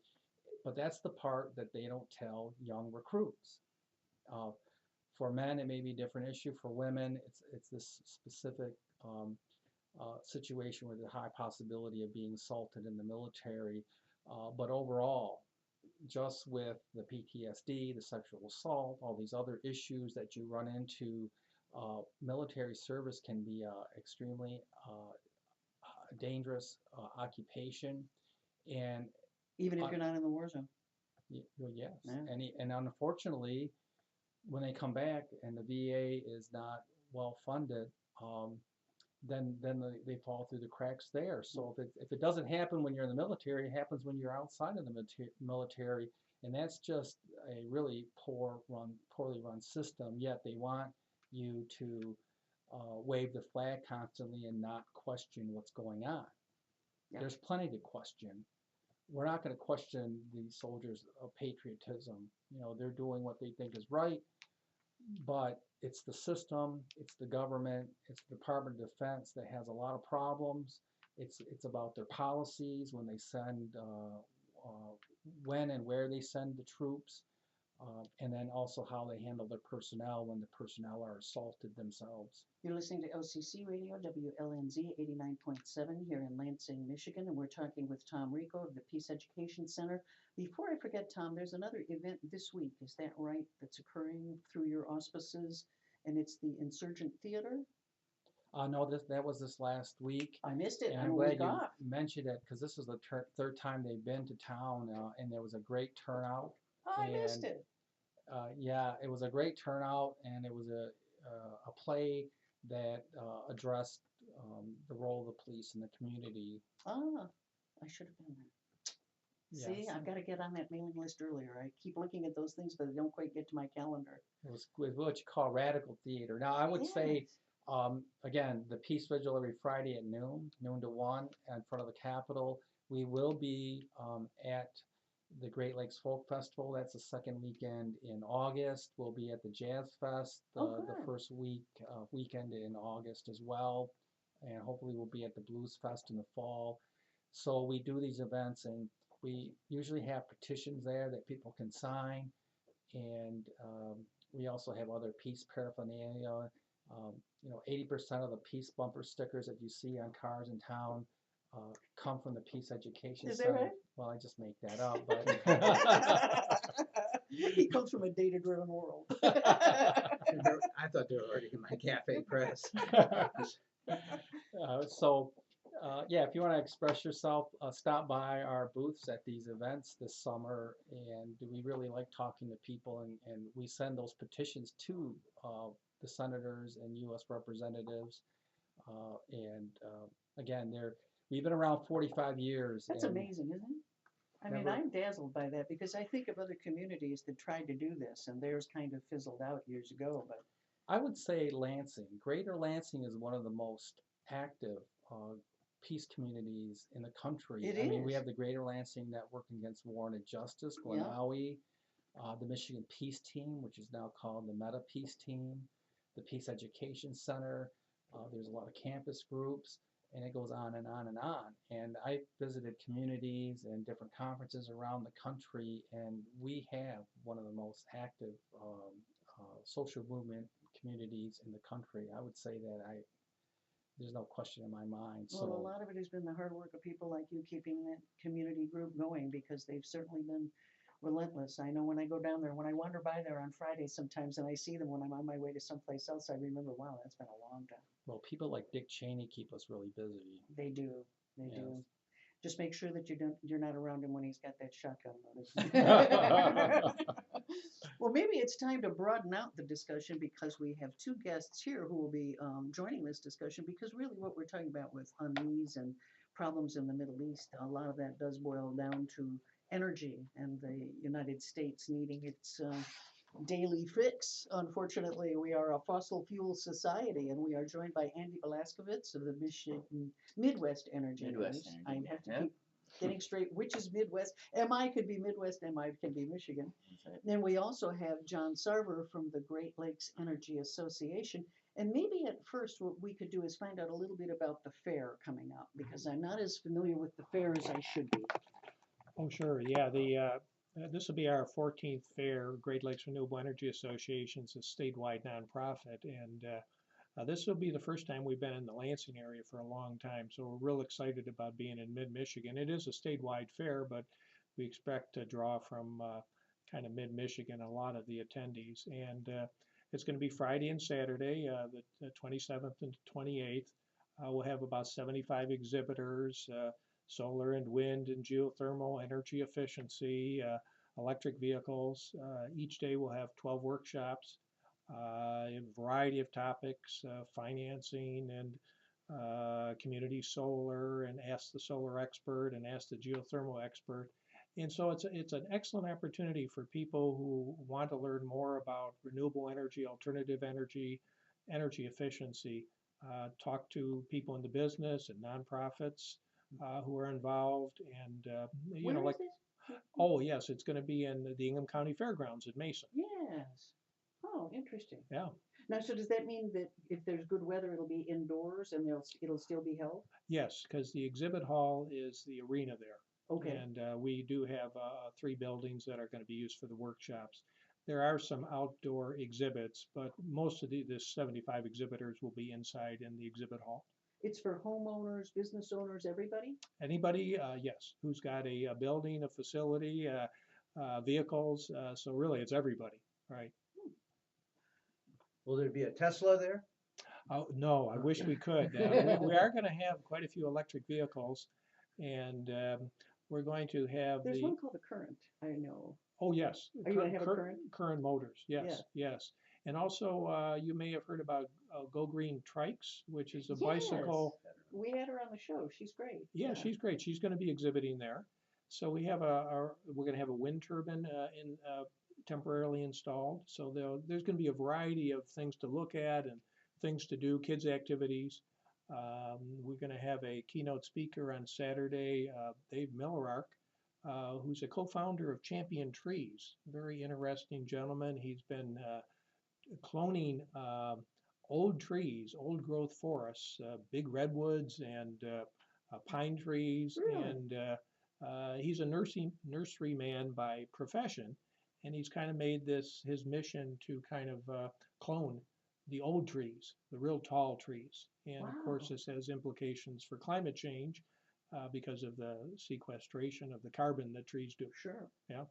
Speaker 4: But that's the part that they don't tell young recruits. For men, it may be a different issue. For women, it's this specific situation with a high possibility of being assaulted in the military. But overall, just with the PTSD, the sexual assault, all these other issues that you run into, military service can be extremely dangerous occupation. And
Speaker 1: even if you're not in the war zone.
Speaker 4: well, yes,
Speaker 1: Yeah.
Speaker 4: and unfortunately, when they come back and the VA is not well funded, then they fall through the cracks there. So if it doesn't happen when you're in the military, it happens when you're outside of the military, and that's just a really poorly run system. Yet they want you to wave the flag constantly and not question what's going on.
Speaker 1: Yeah.
Speaker 4: There's plenty to question. We're not going to question the soldiers' patriotism. They're doing what they think is right, but it's the system, it's the government, it's the Department of Defense that has a lot of problems. It's about their policies when they send, when and where they send the troops, and then also how they handle their personnel when the personnel are assaulted themselves.
Speaker 1: You're listening to LCC Radio, WLNZ 89.7 here in Lansing, Michigan, and we're talking with Tom Rico of the Peace Education Center. Before I forget, Tom, there's another event this week, is that right, that's occurring through your auspices, and it's the Insurgent Theater?
Speaker 4: No, that was this last week.
Speaker 1: I missed it.
Speaker 4: And
Speaker 1: I'm
Speaker 4: I'm glad
Speaker 1: you
Speaker 4: mentioned it, because this is the third time they've been to town, and there was a great turnout.
Speaker 1: Oh, I missed it.
Speaker 4: Yeah, it was a great turnout, and it was a play that addressed the role of the police in the community.
Speaker 1: Ah, I should have been there. See,
Speaker 4: Yes.
Speaker 1: I've got to get on that mailing list earlier. I keep looking at those things, but I don't quite get to my calendar.
Speaker 4: It was what you call radical theater. Now, I would say, again, the Peace Vigil every Friday at noon to 1 in front of the Capitol. We will be at the Great Lakes Folk Festival. That's the second weekend in August. We'll be at the Jazz Fest the first weekend in August as well. And hopefully we'll be at the Blues Fest in the fall. So we do these events, and we usually have petitions there that people can sign. And we also have other peace paraphernalia. 80% of the peace bumper stickers that you see on cars in town come from the Peace Education Center.
Speaker 1: Is that right?
Speaker 4: Well, I just make that up, but
Speaker 1: he comes from a data-driven world.
Speaker 2: I thought they were already in my cafe press.
Speaker 4: Yeah, if you want to express yourself, stop by our booths at these events this summer, and we really like talking to people, and we send those petitions to the senators and U.S. representatives, and again, we've been around 45 years.
Speaker 1: That's amazing, isn't it? I mean, I'm dazzled by that, because I think of other communities that tried to do this, and theirs kind of fizzled out years ago, but
Speaker 4: I would say Lansing. Greater Lansing is one of the most active peace communities in the country.
Speaker 1: It
Speaker 4: I mean, we
Speaker 1: is.
Speaker 4: have the Greater Lansing Network Against War and Injustice,
Speaker 1: Yeah.
Speaker 4: Glenawi, the Michigan Peace Team, which is now called the Meta Peace Team, the Peace Education Center. There's a lot of campus groups, and it goes on and on and on. And I visited communities and different conferences around the country, and we have one of the most active social movement communities in the country. I would say that there's no question in my mind.
Speaker 1: Well, a
Speaker 4: So
Speaker 1: lot of it has been the hard work of people like you keeping that community group going because they've certainly been relentless. I know when I go down there, when I wander by there on Fridays sometimes and I see them when I'm on my way to someplace else, I remember, wow, that's been a long time.
Speaker 4: well, people like Dick Cheney keep us really busy.
Speaker 1: They do. They
Speaker 4: Yes.
Speaker 1: do. Just make sure that you're not around him when he's got that shotgun loaded. Well, maybe it's time to broaden out the discussion because we have two guests here who will be joining this discussion because really what we're talking about with unease and problems in the Middle East, a lot of that does boil down to energy and the United States needing its daily fix. Unfortunately, we are a fossil fuel society, and we are joined by Andy Balaskovitz of the Michigan Midwest Energy.
Speaker 5: Midwest
Speaker 1: News.
Speaker 5: Energy,
Speaker 1: I have to
Speaker 5: yeah.
Speaker 1: keep getting straight which is Midwest. MI could be Midwest, MI can be Michigan.
Speaker 5: That's right.
Speaker 1: Then we also have John Sarver from the Great Lakes Energy Association. And maybe at first what we could do is find out a little bit about the fair coming up because I'm not as familiar with the fair as I should be.
Speaker 6: Oh, sure. Yeah, this will be our 14th fair. Great Lakes Renewable Energy Association is a statewide nonprofit, and this will be the first time we've been in the Lansing area for a long time. So we're real excited about being in mid-Michigan. It is a statewide fair, but we expect to draw from kind of mid-Michigan a lot of the attendees. And it's going to be Friday and Saturday, the 27th and 28th. We'll have about 75 exhibitors. Solar and wind and geothermal, energy efficiency, electric vehicles. Each day we'll have 12 workshops, a variety of topics, financing and community solar, and ask the solar expert and ask the geothermal expert. And so it's an excellent opportunity for people who want to learn more about renewable energy, alternative energy, energy efficiency. Talk to people in the business and nonprofits who are involved, and you know,
Speaker 1: Where
Speaker 6: like,
Speaker 1: is this?
Speaker 6: oh yes, it's going to be in the Ingham County Fairgrounds in Mason.
Speaker 1: Yes. Oh, interesting.
Speaker 6: Yeah.
Speaker 1: Now, so does that mean that if there's good weather, it'll be indoors and it'll still be held?
Speaker 6: Yes, because the exhibit hall is the arena there,
Speaker 1: Okay.
Speaker 6: and we do have 3 buildings that are going to be used for the workshops. There are some outdoor exhibits, but most of the 75 exhibitors will be inside in the exhibit hall.
Speaker 1: It's for homeowners, business owners, everybody?
Speaker 6: Anybody, yes, who's got a building, a facility, vehicles. So really, it's everybody, right?
Speaker 2: Will there be a Tesla there?
Speaker 6: Oh, no, I wish we could. We are going to have quite a few electric vehicles, and we're going to have
Speaker 1: There's one called the Current, I know.
Speaker 6: Oh, yes.
Speaker 1: Are you going to have a Current?
Speaker 6: Current Motors, yes,
Speaker 1: Yeah.
Speaker 6: yes. And also, you may have heard about Go Green Trikes, which is a bicycle.
Speaker 1: Yes. We had her on the show. She's great.
Speaker 6: Yeah, she's great. She's going to be exhibiting there. So we have we're going to have a wind turbine temporarily installed. So there's going to be a variety of things to look at and things to do, kids' activities. We're going to have a keynote speaker on Saturday, Dave Millerark, who's a co-founder of Champion Trees. Very interesting gentleman. He's been cloning old trees, old growth forests, big redwoods and pine trees.
Speaker 1: Really?
Speaker 6: And he's a nurseryman by profession. And he's kind of made this his mission to kind of clone the old trees, the real tall trees. And of course,
Speaker 1: Wow.
Speaker 6: this has implications for climate change because of the sequestration of the carbon that trees do.
Speaker 1: Sure.
Speaker 6: Yeah.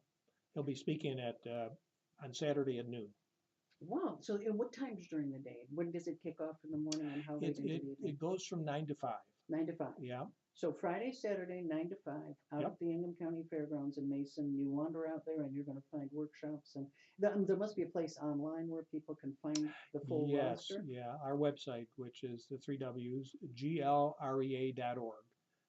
Speaker 6: He'll be speaking on Saturday at noon.
Speaker 1: Wow. So at what times during the day? When does it kick off in the morning and how late into the evening?
Speaker 6: It goes from 9 to 5.
Speaker 1: 9 to 5.
Speaker 6: Yeah.
Speaker 1: So Friday, Saturday, 9 to 5, out
Speaker 6: Yep.
Speaker 1: at the Ingham County Fairgrounds in Mason. You wander out there and you're going to find workshops. And there must be a place online where people can find the full
Speaker 6: Yes.
Speaker 1: roster.
Speaker 6: Yeah. Our website, which is the 3 W's, glrea.org,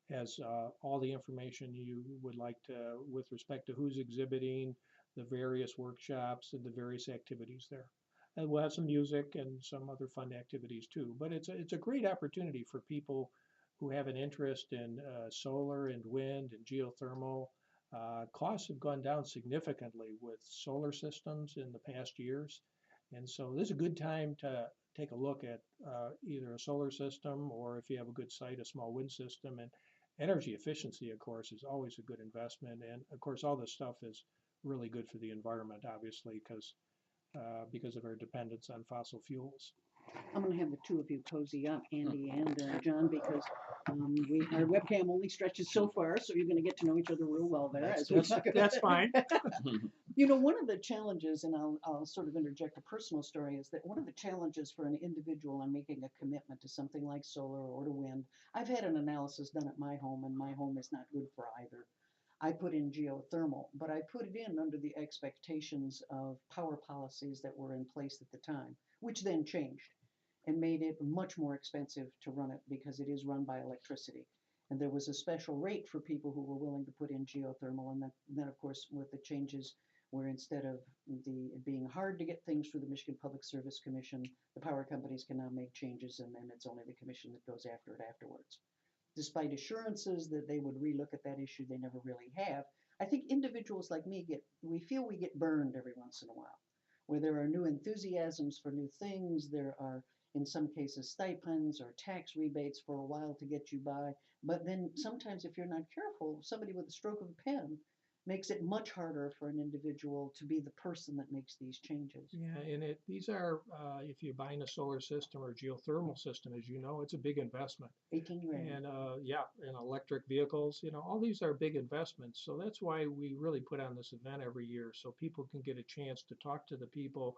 Speaker 6: has all the information you would like to with respect to who's exhibiting, the various workshops, and the various activities there. And we'll have some music and some other fun activities too. But it's a great opportunity for people who have an interest in solar and wind and geothermal. Costs have gone down significantly with solar systems in the past years. And so this is a good time to take a look at either a solar system or if you have a good site, a small wind system. And energy efficiency, of course, is always a good investment. And of course, all this stuff is really good for the environment, obviously, because of our dependence on fossil fuels.
Speaker 1: I'm going to have the two of you cozy up, Andy and John, because our webcam only stretches so far, so you're going to get to know each other real well there. As we talk about
Speaker 6: That's
Speaker 1: it.
Speaker 6: fine.
Speaker 1: You know, one of the challenges, and I'll sort of interject a personal story, is that one of the challenges for an individual on making a commitment to something like solar or to wind, I've had an analysis done at my home, and my home is not good for either. I put in geothermal, but I put it in under the expectations of power policies that were in place at the time, which then changed and made it much more expensive to run it because it is run by electricity. And there was a special rate for people who were willing to put in geothermal. And then of course, with the changes where instead of it being hard to get things through the Michigan Public Service Commission, the power companies can now make changes, and then it's only the commission that goes after it afterwards. Despite assurances that they would relook at that issue, they never really have. I think individuals like me we feel we get burned every once in a while, where there are new enthusiasms for new things. There are, in some cases, stipends or tax rebates for a while to get you by. But then sometimes if you're not careful, somebody with a stroke of a pen makes it much harder for an individual to be the person that makes these changes.
Speaker 6: Yeah, and these are, if you're buying a solar system or geothermal system, as you know, it's a big investment.
Speaker 1: 18 grand.
Speaker 6: And and electric vehicles, all these are big investments. So that's why we really put on this event every year, so people can get a chance to talk to the people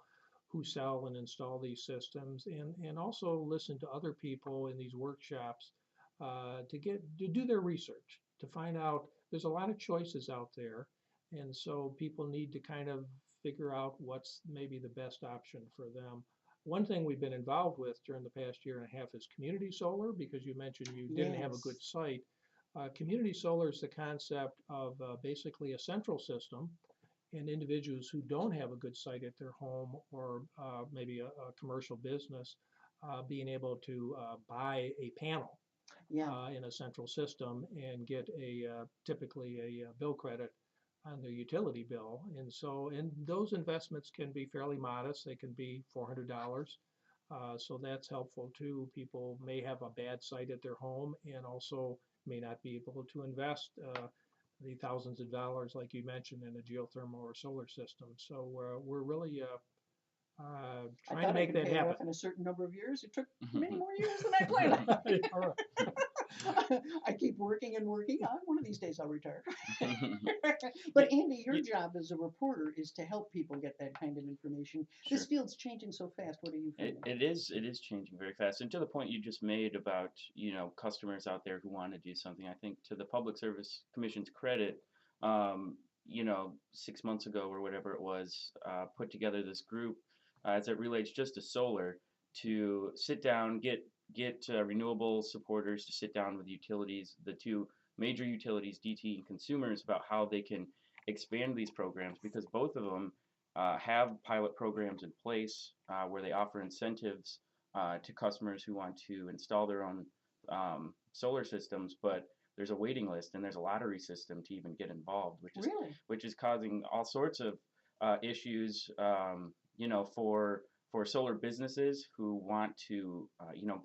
Speaker 6: who sell and install these systems, and also listen to other people in these workshops to do their research, to find out. There's a lot of choices out there, and so people need to kind of figure out what's maybe the best option for them. One thing we've been involved with during the past year and a half is community solar, because you mentioned you didn't have a good
Speaker 1: Yes.
Speaker 6: site. Community solar is the concept of basically a central system, and individuals who don't have a good site at their home or maybe a commercial business being able to buy a panel
Speaker 1: Yeah.
Speaker 6: in a central system and get typically a bill credit on their utility bill. And those investments can be fairly modest. They can be $400. So that's helpful too. People may have a bad site at their home and also may not be able to invest the thousands of dollars, like you mentioned, in a geothermal or solar system. So we're really
Speaker 1: I
Speaker 6: trying to
Speaker 1: thought I
Speaker 6: make
Speaker 1: could
Speaker 6: that
Speaker 1: pay it
Speaker 6: happen.
Speaker 1: off in a certain number of years. It took many more years than I planned on. I keep working and working. One of these days I'll retire. But Andy, your job as a reporter is to help people get that kind of information.
Speaker 5: Sure.
Speaker 1: This field's changing so fast. What are you feeling?
Speaker 5: It is changing very fast. And to the point you just made about, customers out there who want to do something, I think to the Public Service Commission's credit, 6 months ago or whatever it was, put together this group as it relates just to solar to sit down, get renewable supporters to sit down with utilities, the two major utilities, DT and consumers, about how they can expand these programs, because both of them have pilot programs in place where they offer incentives to customers who want to install their own solar systems, but there's a waiting list and there's a lottery system to even get involved,
Speaker 1: Really?
Speaker 5: which is causing all sorts of issues, for solar businesses who want to,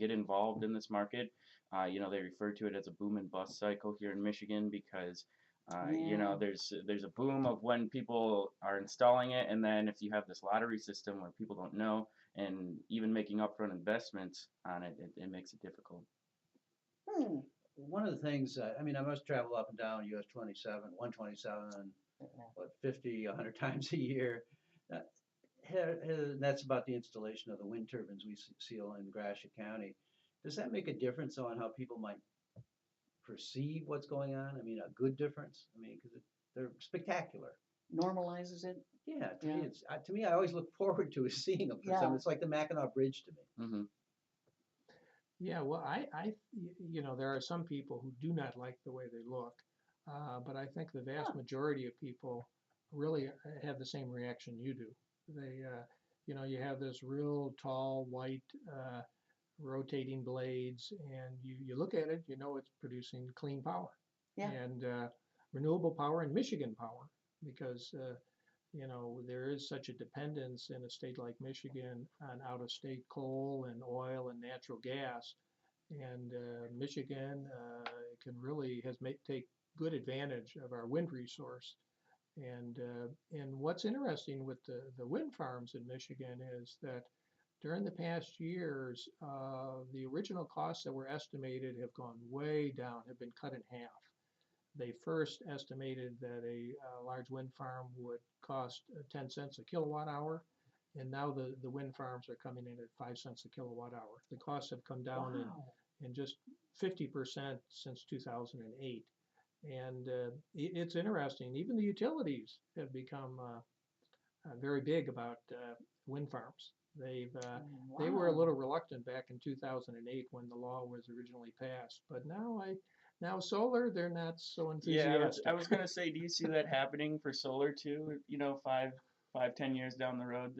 Speaker 5: get involved in this market. They refer to it as a boom and bust cycle here in Michigan because,
Speaker 1: Yeah.
Speaker 5: there's a boom of when people are installing it, and then if you have this lottery system where people don't know and even making upfront investments on it, it makes it difficult.
Speaker 1: Hmm.
Speaker 2: One of the things, I must travel up and down US 127, 50, 100 times a year. Uh, That's about the installation of the wind turbines we seal in Gratiot County. Does that make a difference on how people might perceive what's going on? A good difference? Because they're spectacular.
Speaker 1: Normalizes it.
Speaker 2: Yeah,
Speaker 1: Yeah.
Speaker 2: to me, I always look forward to seeing them.
Speaker 1: Yeah.
Speaker 2: It's like the Mackinac Bridge to me.
Speaker 5: Mm-hmm.
Speaker 6: Yeah, well, there are some people who do not like the way they look, but I think the vast majority of people really have the same reaction you do. you have this real tall white rotating blades, and you look at it, it's producing clean power.
Speaker 1: Yeah.
Speaker 6: And renewable power and Michigan power, because there is such a dependence in a state like Michigan on out-of-state coal and oil and natural gas. And Michigan take good advantage of our wind resource. And what's interesting with the wind farms in Michigan is that during the past years, the original costs that were estimated have gone way down, have been cut in half. They first estimated that a large wind farm would cost 10 cents a kilowatt hour, and now the wind farms are coming in at 5 cents a kilowatt hour. The costs have come down in just 50% since 2008. And it's interesting. Even the utilities have become very big about wind farms. They were a little reluctant back in 2008 when the law was originally passed, but now solar, they're not so enthusiastic.
Speaker 5: Yeah, I was gonna say, do you see that happening for solar too? 10 years down the road,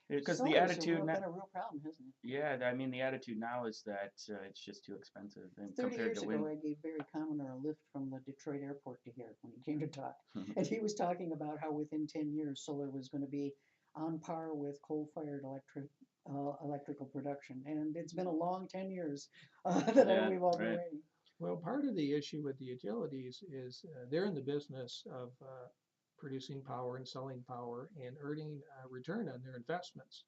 Speaker 5: because the attitude
Speaker 1: been a real problem, hasn't it?
Speaker 5: Yeah, I mean, the attitude now is that it's just too expensive, and
Speaker 1: 30
Speaker 5: compared
Speaker 1: years
Speaker 5: to
Speaker 1: ago,
Speaker 5: wind.
Speaker 1: I gave Barry Commoner a lift from the Detroit airport to here when he came to talk. And he was talking about how within 10 years, solar was going to be on par with coal-fired electrical production. And it's been a long 10 years that we've all been waiting.
Speaker 6: Well, part of the issue with the utilities is they're in the business of producing power and selling power and earning a return on their investments.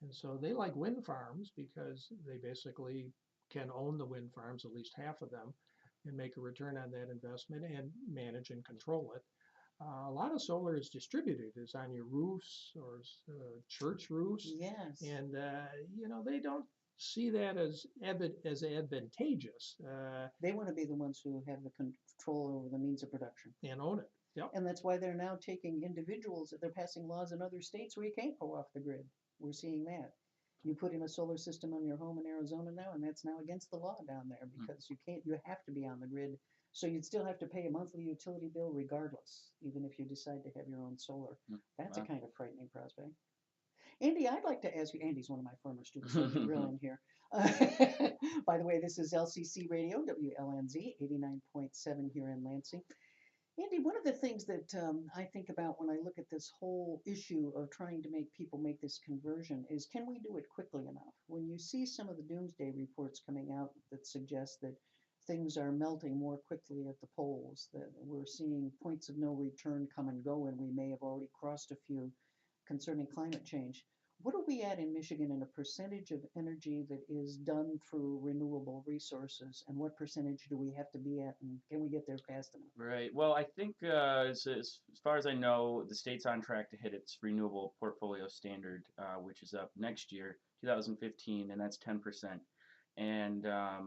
Speaker 6: And so they like wind farms because they basically can own the wind farms, at least half of them, and make a return on that investment and manage and control it. A lot of solar is distributed, is on your roofs or church roofs.
Speaker 1: Yes.
Speaker 6: And, they don't see that as advantageous.
Speaker 1: They want to be the ones who have the control over the means of production.
Speaker 6: And own it. Yep.
Speaker 1: And that's why they're now taking individuals, they're passing laws in other states where you can't go off the grid. We're seeing that. You put in a solar system on your home in Arizona now, and that's now against the law down there because you have to be on the grid. So you'd still have to pay a monthly utility bill regardless, even if you decide to have your own solar. That's a kind of frightening prospect. Andy, I'd like to ask you, Andy's one of my former students, so I'm grilling here. By the way, this is LCC Radio, WLNZ, 89.7 here in Lansing. Andy, one of the things that I think about when I look at this whole issue of trying to make people make this conversion is, can we do it quickly enough? When you see some of the doomsday reports coming out that suggest that things are melting more quickly at the poles, that we're seeing points of no return come and go, and we may have already crossed a few concerning climate change. What are we at in Michigan in a percentage of energy that is done through renewable resources, and what percentage do we have to be at, and can we get there fast enough?
Speaker 5: Right. Well, I think as far as I know, the state's on track to hit its renewable portfolio standard, which is up next year, 2015, and that's 10%. And I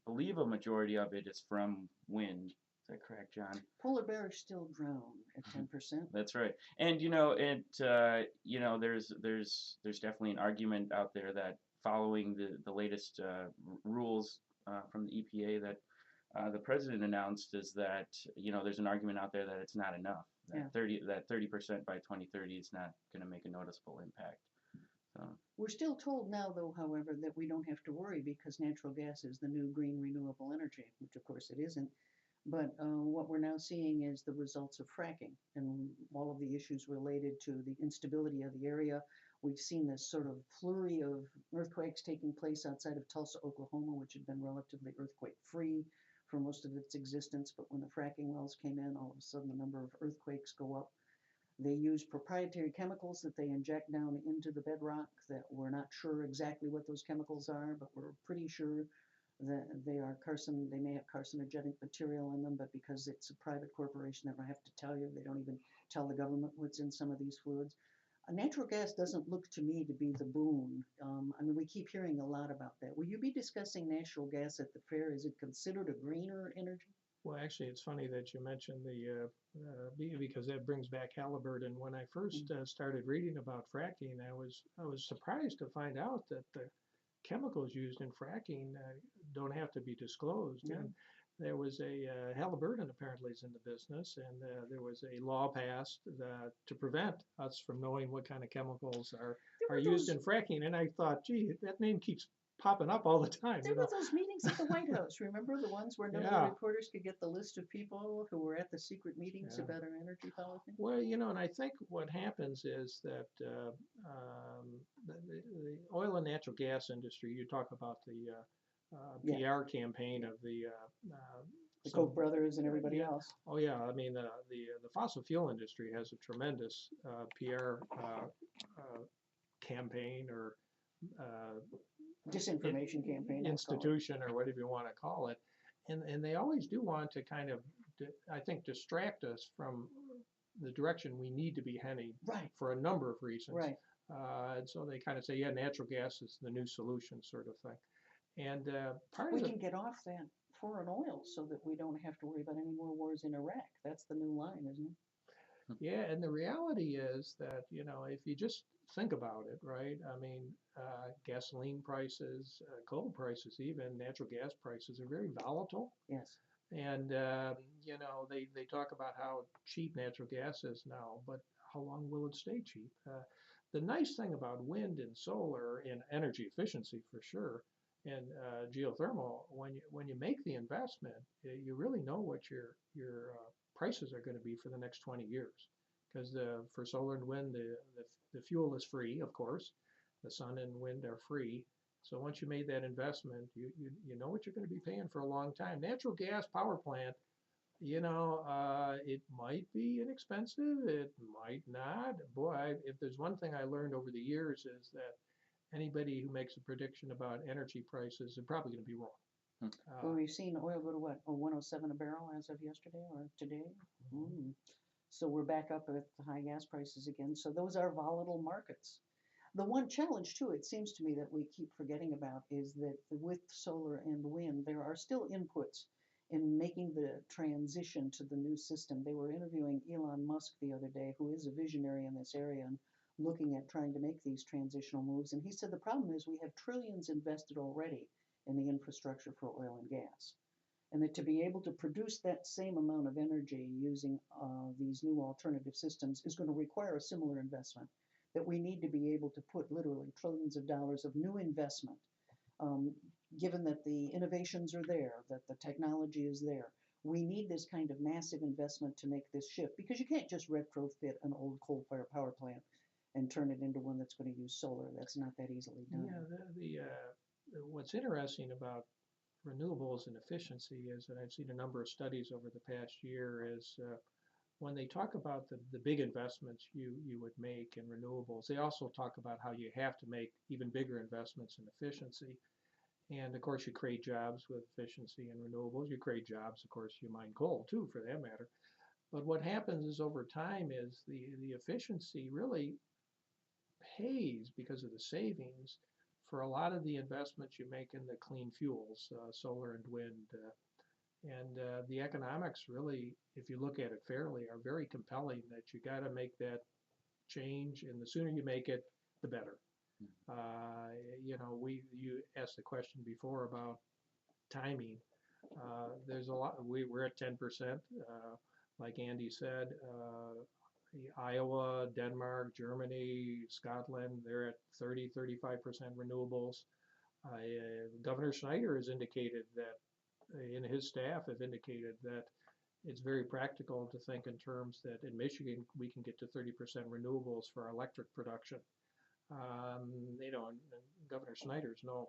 Speaker 5: believe a majority of it is from wind. Is that correct, John?
Speaker 1: Polar bears still drown at 10%.
Speaker 5: That's right. And there's definitely an argument out there that following the latest rules from the EPA that the president announced, is that there's an argument out there that it's not enough. That 30% by 2030 is not going to make a noticeable impact. So.
Speaker 1: We're still told now, though, however, that we don't have to worry because natural gas is the new green renewable energy, which of course it isn't. But what we're now seeing is the results of fracking and all of the issues related to the instability of the area. We've seen this sort of flurry of earthquakes taking place outside of Tulsa, Oklahoma, which had been relatively earthquake-free for most of its existence. But when the fracking wells came in, all of a sudden the number of earthquakes go up. They use proprietary chemicals that they inject down into the bedrock that we're not sure exactly what those chemicals are, but we're pretty sure that they may have carcinogenic material in them, but because it's a private corporation, they don't have to tell you. They don't even tell the government what's in some of these fluids. Natural gas doesn't look to me to be the boon. We keep hearing a lot about that. Will you be discussing natural gas at the fair? Is it considered a greener energy?
Speaker 6: Well, actually, it's funny that you mentioned because that brings back Halliburton. When I first started reading about fracking, I was surprised to find out that the chemicals used in fracking don't have to be disclosed.
Speaker 1: Yeah.
Speaker 6: And there was a Halliburton apparently is in the business, and there was a law passed to prevent us from knowing what kind of chemicals
Speaker 1: There
Speaker 6: are
Speaker 1: were
Speaker 6: used
Speaker 1: those
Speaker 6: in fracking. And I thought, gee, that name keeps popping up all the time,
Speaker 1: there
Speaker 6: you
Speaker 1: were
Speaker 6: know.
Speaker 1: those meetings at the White House. Remember the ones where none of the
Speaker 6: Yeah,
Speaker 1: reporters could get the list of people who were at the secret meetings
Speaker 6: yeah.
Speaker 1: about our energy policy?
Speaker 6: Well, you know, and I think what happens is that the oil and natural gas industry, you talk about the
Speaker 1: Yeah,
Speaker 6: PR campaign of
Speaker 1: the
Speaker 6: some,
Speaker 1: Koch brothers and everybody
Speaker 6: yeah,
Speaker 1: else.
Speaker 6: oh yeah, I mean, the fossil fuel industry has a tremendous PR campaign or uh,
Speaker 1: Disinformation campaign, I call it.
Speaker 6: institution or whatever you want to call it. And they always do want to kind of, I think, distract us from the direction we need to be heading
Speaker 1: Right,
Speaker 6: for a number of reasons.
Speaker 1: right.
Speaker 6: And so they kind of say, yeah, natural gas is the new solution sort of thing. And part
Speaker 1: We
Speaker 6: of the,
Speaker 1: can get off that foreign oil so that we don't have to worry about any more wars in Iraq. That's the new line, isn't it?
Speaker 6: yeah, and the reality is that, you know, if you just think about it, right? I mean, gasoline prices, coal prices, even natural gas prices are very volatile.
Speaker 1: Yes.
Speaker 6: And, you know, they talk about how cheap natural gas is now, but how long will it stay cheap? The nice thing about wind and solar and energy efficiency for sure, and geothermal, when you make the investment, you really know what your prices are going to be for the next 20 years. Because for solar and wind, the fuel is free, of course. The sun and wind are free. So once you made that investment, you know what you're going to be paying for a long time. Natural gas power plant, you know, it might be inexpensive, it might not. Boy, if there's one thing I learned over the years is that anybody who makes a prediction about energy prices is probably going to be wrong.
Speaker 5: Hmm.
Speaker 1: Well, we've seen oil go to what? Oh, 107 a barrel as of yesterday or today? Mm. So we're back up at the high gas prices again. So those are volatile markets. The one challenge too, it seems to me that we keep forgetting about is that with solar and wind, there are still inputs in making the transition to the new system. They were interviewing Elon Musk the other day, who is a visionary in this area and looking at trying to make these transitional moves. And he said the problem is we have trillions invested already in the infrastructure for oil and gas. And that to be able to produce that same amount of energy using these new alternative systems is going to require a similar investment. That we need to be able to put literally trillions of dollars of new investment, given that the innovations are there, that the technology is there. We need this kind of massive investment to make this shift because you can't just retrofit an old coal-fired power plant and turn it into one that's going to use solar. That's not that easily done.
Speaker 6: Yeah, what's interesting about renewables and efficiency is that I've seen a number of studies over the past year is when they talk about the big investments you would make in renewables, they also talk about how you have to make even bigger investments in efficiency. And of course, you create jobs with efficiency and renewables. You create jobs, of course, you mine coal too, for that matter. But what happens is over time is the efficiency really pays because of the savings for a lot of the investments you make in the clean fuels, solar and wind. The economics really, if you look at it fairly, are very compelling that you got to make that change, and the sooner you make it, the better. You know, you asked the question before about timing. There's a lot, we're at 10%, like Andy said. Iowa, Denmark, Germany, Scotland, they're at 35% renewables. Governor Snyder has indicated that, and his staff have indicated that it's very practical to think in terms that in Michigan we can get to 30% renewables for our electric production. You know, and Governor Snyder's no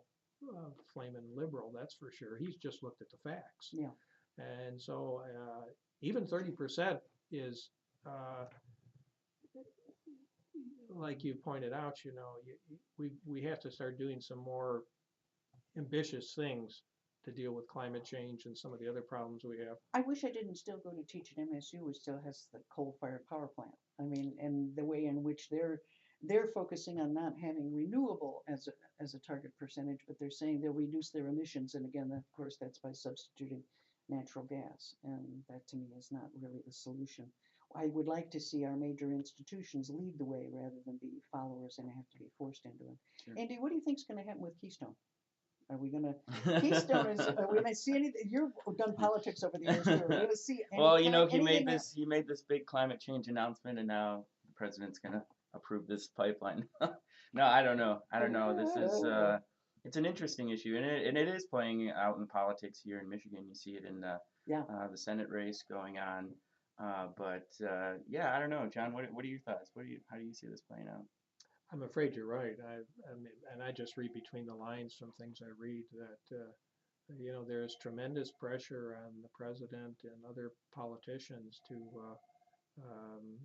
Speaker 6: flaming liberal, that's for sure. He's just looked at the facts.
Speaker 1: Yeah.
Speaker 6: And so even 30% is, like you pointed out, you know, we have to start doing some more ambitious things to deal with climate change and some of the other problems we have.
Speaker 1: I wish I didn't still go to teach at MSU, which still has the coal-fired power plant. I mean, and the way in which they're focusing on not having renewable as a target percentage, but they're saying they'll reduce their emissions. And again, of course, that's by substituting natural gas. And that to me is not really the solution. I would like to see our major institutions lead the way rather than be followers and have to be forced into it.
Speaker 5: Sure.
Speaker 1: Andy, what do you think is going to happen with Keystone? Are we gonna, Keystone is, are we gonna see anything, you've done politics over the years too, are we gonna see any
Speaker 5: Well, you know,
Speaker 1: anything
Speaker 5: he made this big climate change announcement, and now the president's gonna approve this pipeline. No, I don't know. I don't know. This is it's an interesting issue, and it is playing out in politics here in Michigan. You see it in
Speaker 1: Yeah.
Speaker 5: the Senate race going on. But yeah, I don't know, John. What are your thoughts? How do you see this playing out?
Speaker 6: I'm afraid you're right. I mean, and I just read between the lines from things I read that, you know, there's tremendous pressure on the president and other politicians to,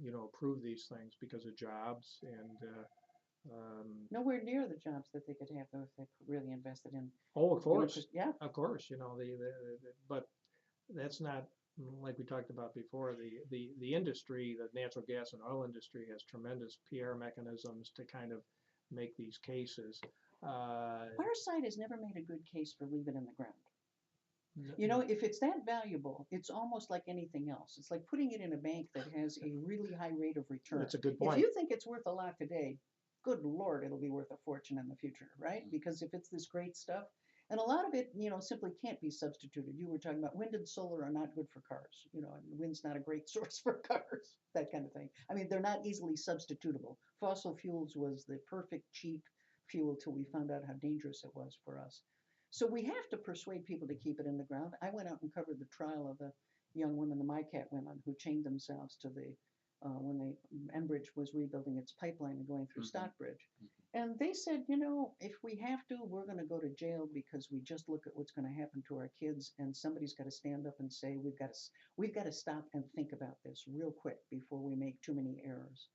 Speaker 6: you know, approve these things because of jobs and,
Speaker 1: nowhere near the jobs that they could have though if they really invested in
Speaker 6: oh, of
Speaker 1: the
Speaker 6: course,
Speaker 1: interest. Yeah.
Speaker 6: of course, you know, but that's not, like we talked about before, the industry, the natural gas and oil industry has tremendous PR mechanisms to kind of make these cases.
Speaker 1: Our side has never made a good case for leave it in the ground.
Speaker 6: n-
Speaker 1: You know, if it's that valuable, it's almost like anything else. It's like putting it in a bank that has a really high rate of return.
Speaker 6: That's a good
Speaker 1: If
Speaker 6: point.
Speaker 1: you think it's worth a lot today, good Lord, it'll be worth a fortune in the future, right? Because if it's this great stuff, and a lot of it, you know, simply can't be substituted. You were talking about wind and solar are not good for cars. You know, I mean, wind's not a great source for cars, that kind of thing. I mean, they're not easily substitutable. Fossil fuels was the perfect cheap fuel till we found out how dangerous it was for us. So we have to persuade people to keep it in the ground. I went out and covered the trial of the young women, the MyCat women, who chained themselves to the when Enbridge was rebuilding its pipeline and going through Stockbridge. And they said, you know, if we have to, we're going to go to jail because we just look at what's going to happen to our kids, and somebody's got to stand up and say we've got to stop and think about this real quick before we make too many errors.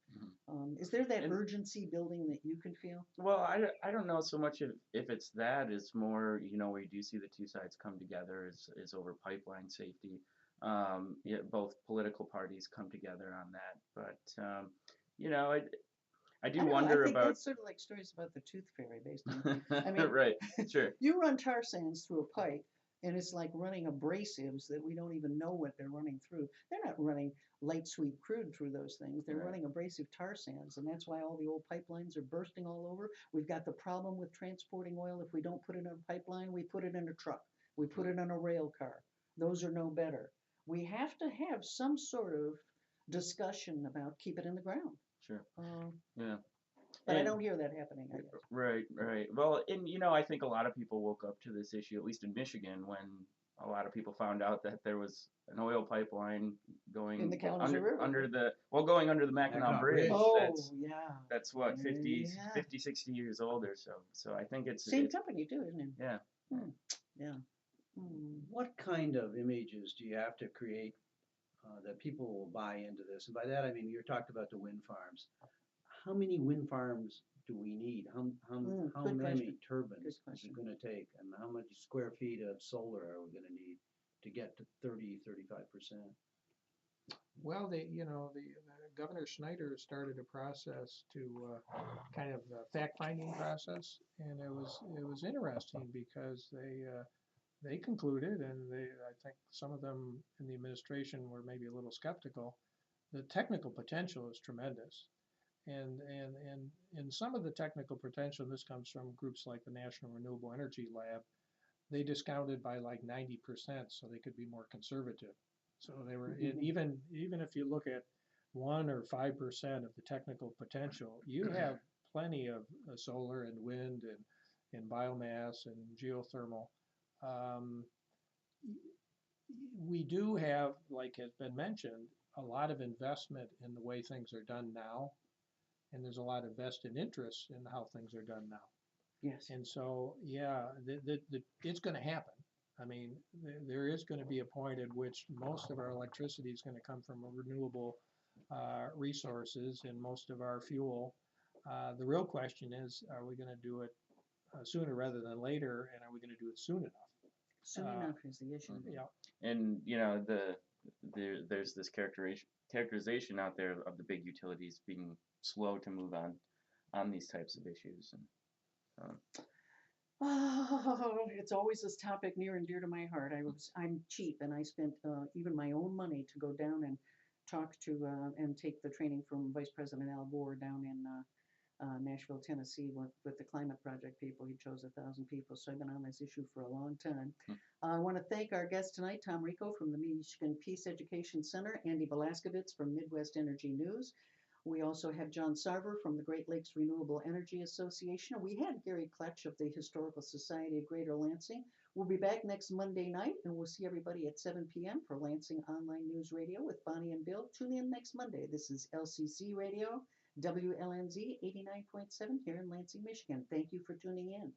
Speaker 1: Is there that
Speaker 5: And-
Speaker 1: urgency building that you can feel?
Speaker 5: Well, I don't know so much if it's that. It's more, you know, where you do see the two sides come together is over pipeline safety. Yeah, both political parties come together on that. But you know, I do
Speaker 1: I don't know,
Speaker 5: wonder
Speaker 1: I think
Speaker 5: about.
Speaker 1: that's sort of like stories about the tooth fairy based on, I mean,
Speaker 5: Right, sure.
Speaker 1: you run tar sands through a pipe and it's like running abrasives that we don't even know what they're running through. They're not running light sweet crude through those things. They're
Speaker 5: Right.
Speaker 1: running abrasive tar sands, and that's why all the old pipelines are bursting all over. We've got the problem with transporting oil. If we don't put it in a pipeline, we put it in a truck. We put it in a rail car. Those are no better. We have to have some sort of discussion about keep it in the ground.
Speaker 5: Sure.
Speaker 1: Uh,
Speaker 5: Yeah.
Speaker 1: but I
Speaker 5: And-
Speaker 1: don't hear that happening, I guess.
Speaker 5: Right, right. Well, and you know, I think a lot of people woke up to this issue, at least in Michigan, when a lot of people found out that there was an oil pipeline going
Speaker 1: In the Kalamazoo River.
Speaker 5: going under the Mackinac
Speaker 2: Mackinac
Speaker 5: Bridge.
Speaker 2: Bridge.
Speaker 1: Oh, yeah.
Speaker 5: That's what, 50,
Speaker 1: Yeah.
Speaker 5: 50, 60 years old or so. So I think
Speaker 1: Same
Speaker 5: it's
Speaker 1: company too, isn't it?
Speaker 5: yeah.
Speaker 1: Yeah.
Speaker 2: What kind of images do you have to create that people will buy into this? And by that, I mean, you talked about the wind farms. How many wind farms do we need? How
Speaker 1: Good
Speaker 2: many
Speaker 1: question.
Speaker 2: turbines
Speaker 1: Good
Speaker 2: is
Speaker 1: question.
Speaker 2: it going to take? And how much square feet of solar are we going to need to get to 35%?
Speaker 6: Well, you know, the Governor Schneider started a process to kind of fact-finding process, and it was interesting because they concluded, and I think some of them in the administration were maybe a little skeptical. The technical potential is tremendous, and some of the technical potential, and this comes from groups like the National Renewable Energy Lab, they discounted by like 90%, so they could be more conservative. So they were even if you look at 1 or 5% of the technical potential, you have plenty of solar and wind and biomass and geothermal. We do have, like has been mentioned, a lot of investment in the way things are done now, and there's a lot of vested interest in how things are done now.
Speaker 1: Yes.
Speaker 6: And so, yeah, it's going to happen. I mean, there is going to be a point at which most of our electricity is going to come from renewable resources and most of our fuel. The real question is, are we going to do it sooner rather than later, and are we going to do it soon enough?
Speaker 1: Soon enough is the issue.
Speaker 6: Yeah.
Speaker 5: And you know, there's this characterization out there of the big utilities being slow to move on these types of issues. And
Speaker 1: Oh, it's always this topic near and dear to my heart. I'm cheap, and I spent even my own money to go down and talk to and take the training from Vice President Al Gore down in Nashville, Tennessee, with the climate project people. He chose 1,000 people, so I've been on this issue for a long time. I want to thank our guest tonight, Tom Rico from the Michigan Peace Education Center, Andy Balaskovitz from Midwest Energy News. We also have John Sarver from the Great Lakes Renewable Energy Association. We had Gary Kelch of the Historical Society of Greater Lansing. We'll be back next Monday night, and we'll see everybody at 7 p.m. for Lansing Online News Radio with Bonnie and Bill. Tune in next Monday. This is LCC Radio, WLNZ 89.7 here in Lansing, Michigan. Thank you for tuning in.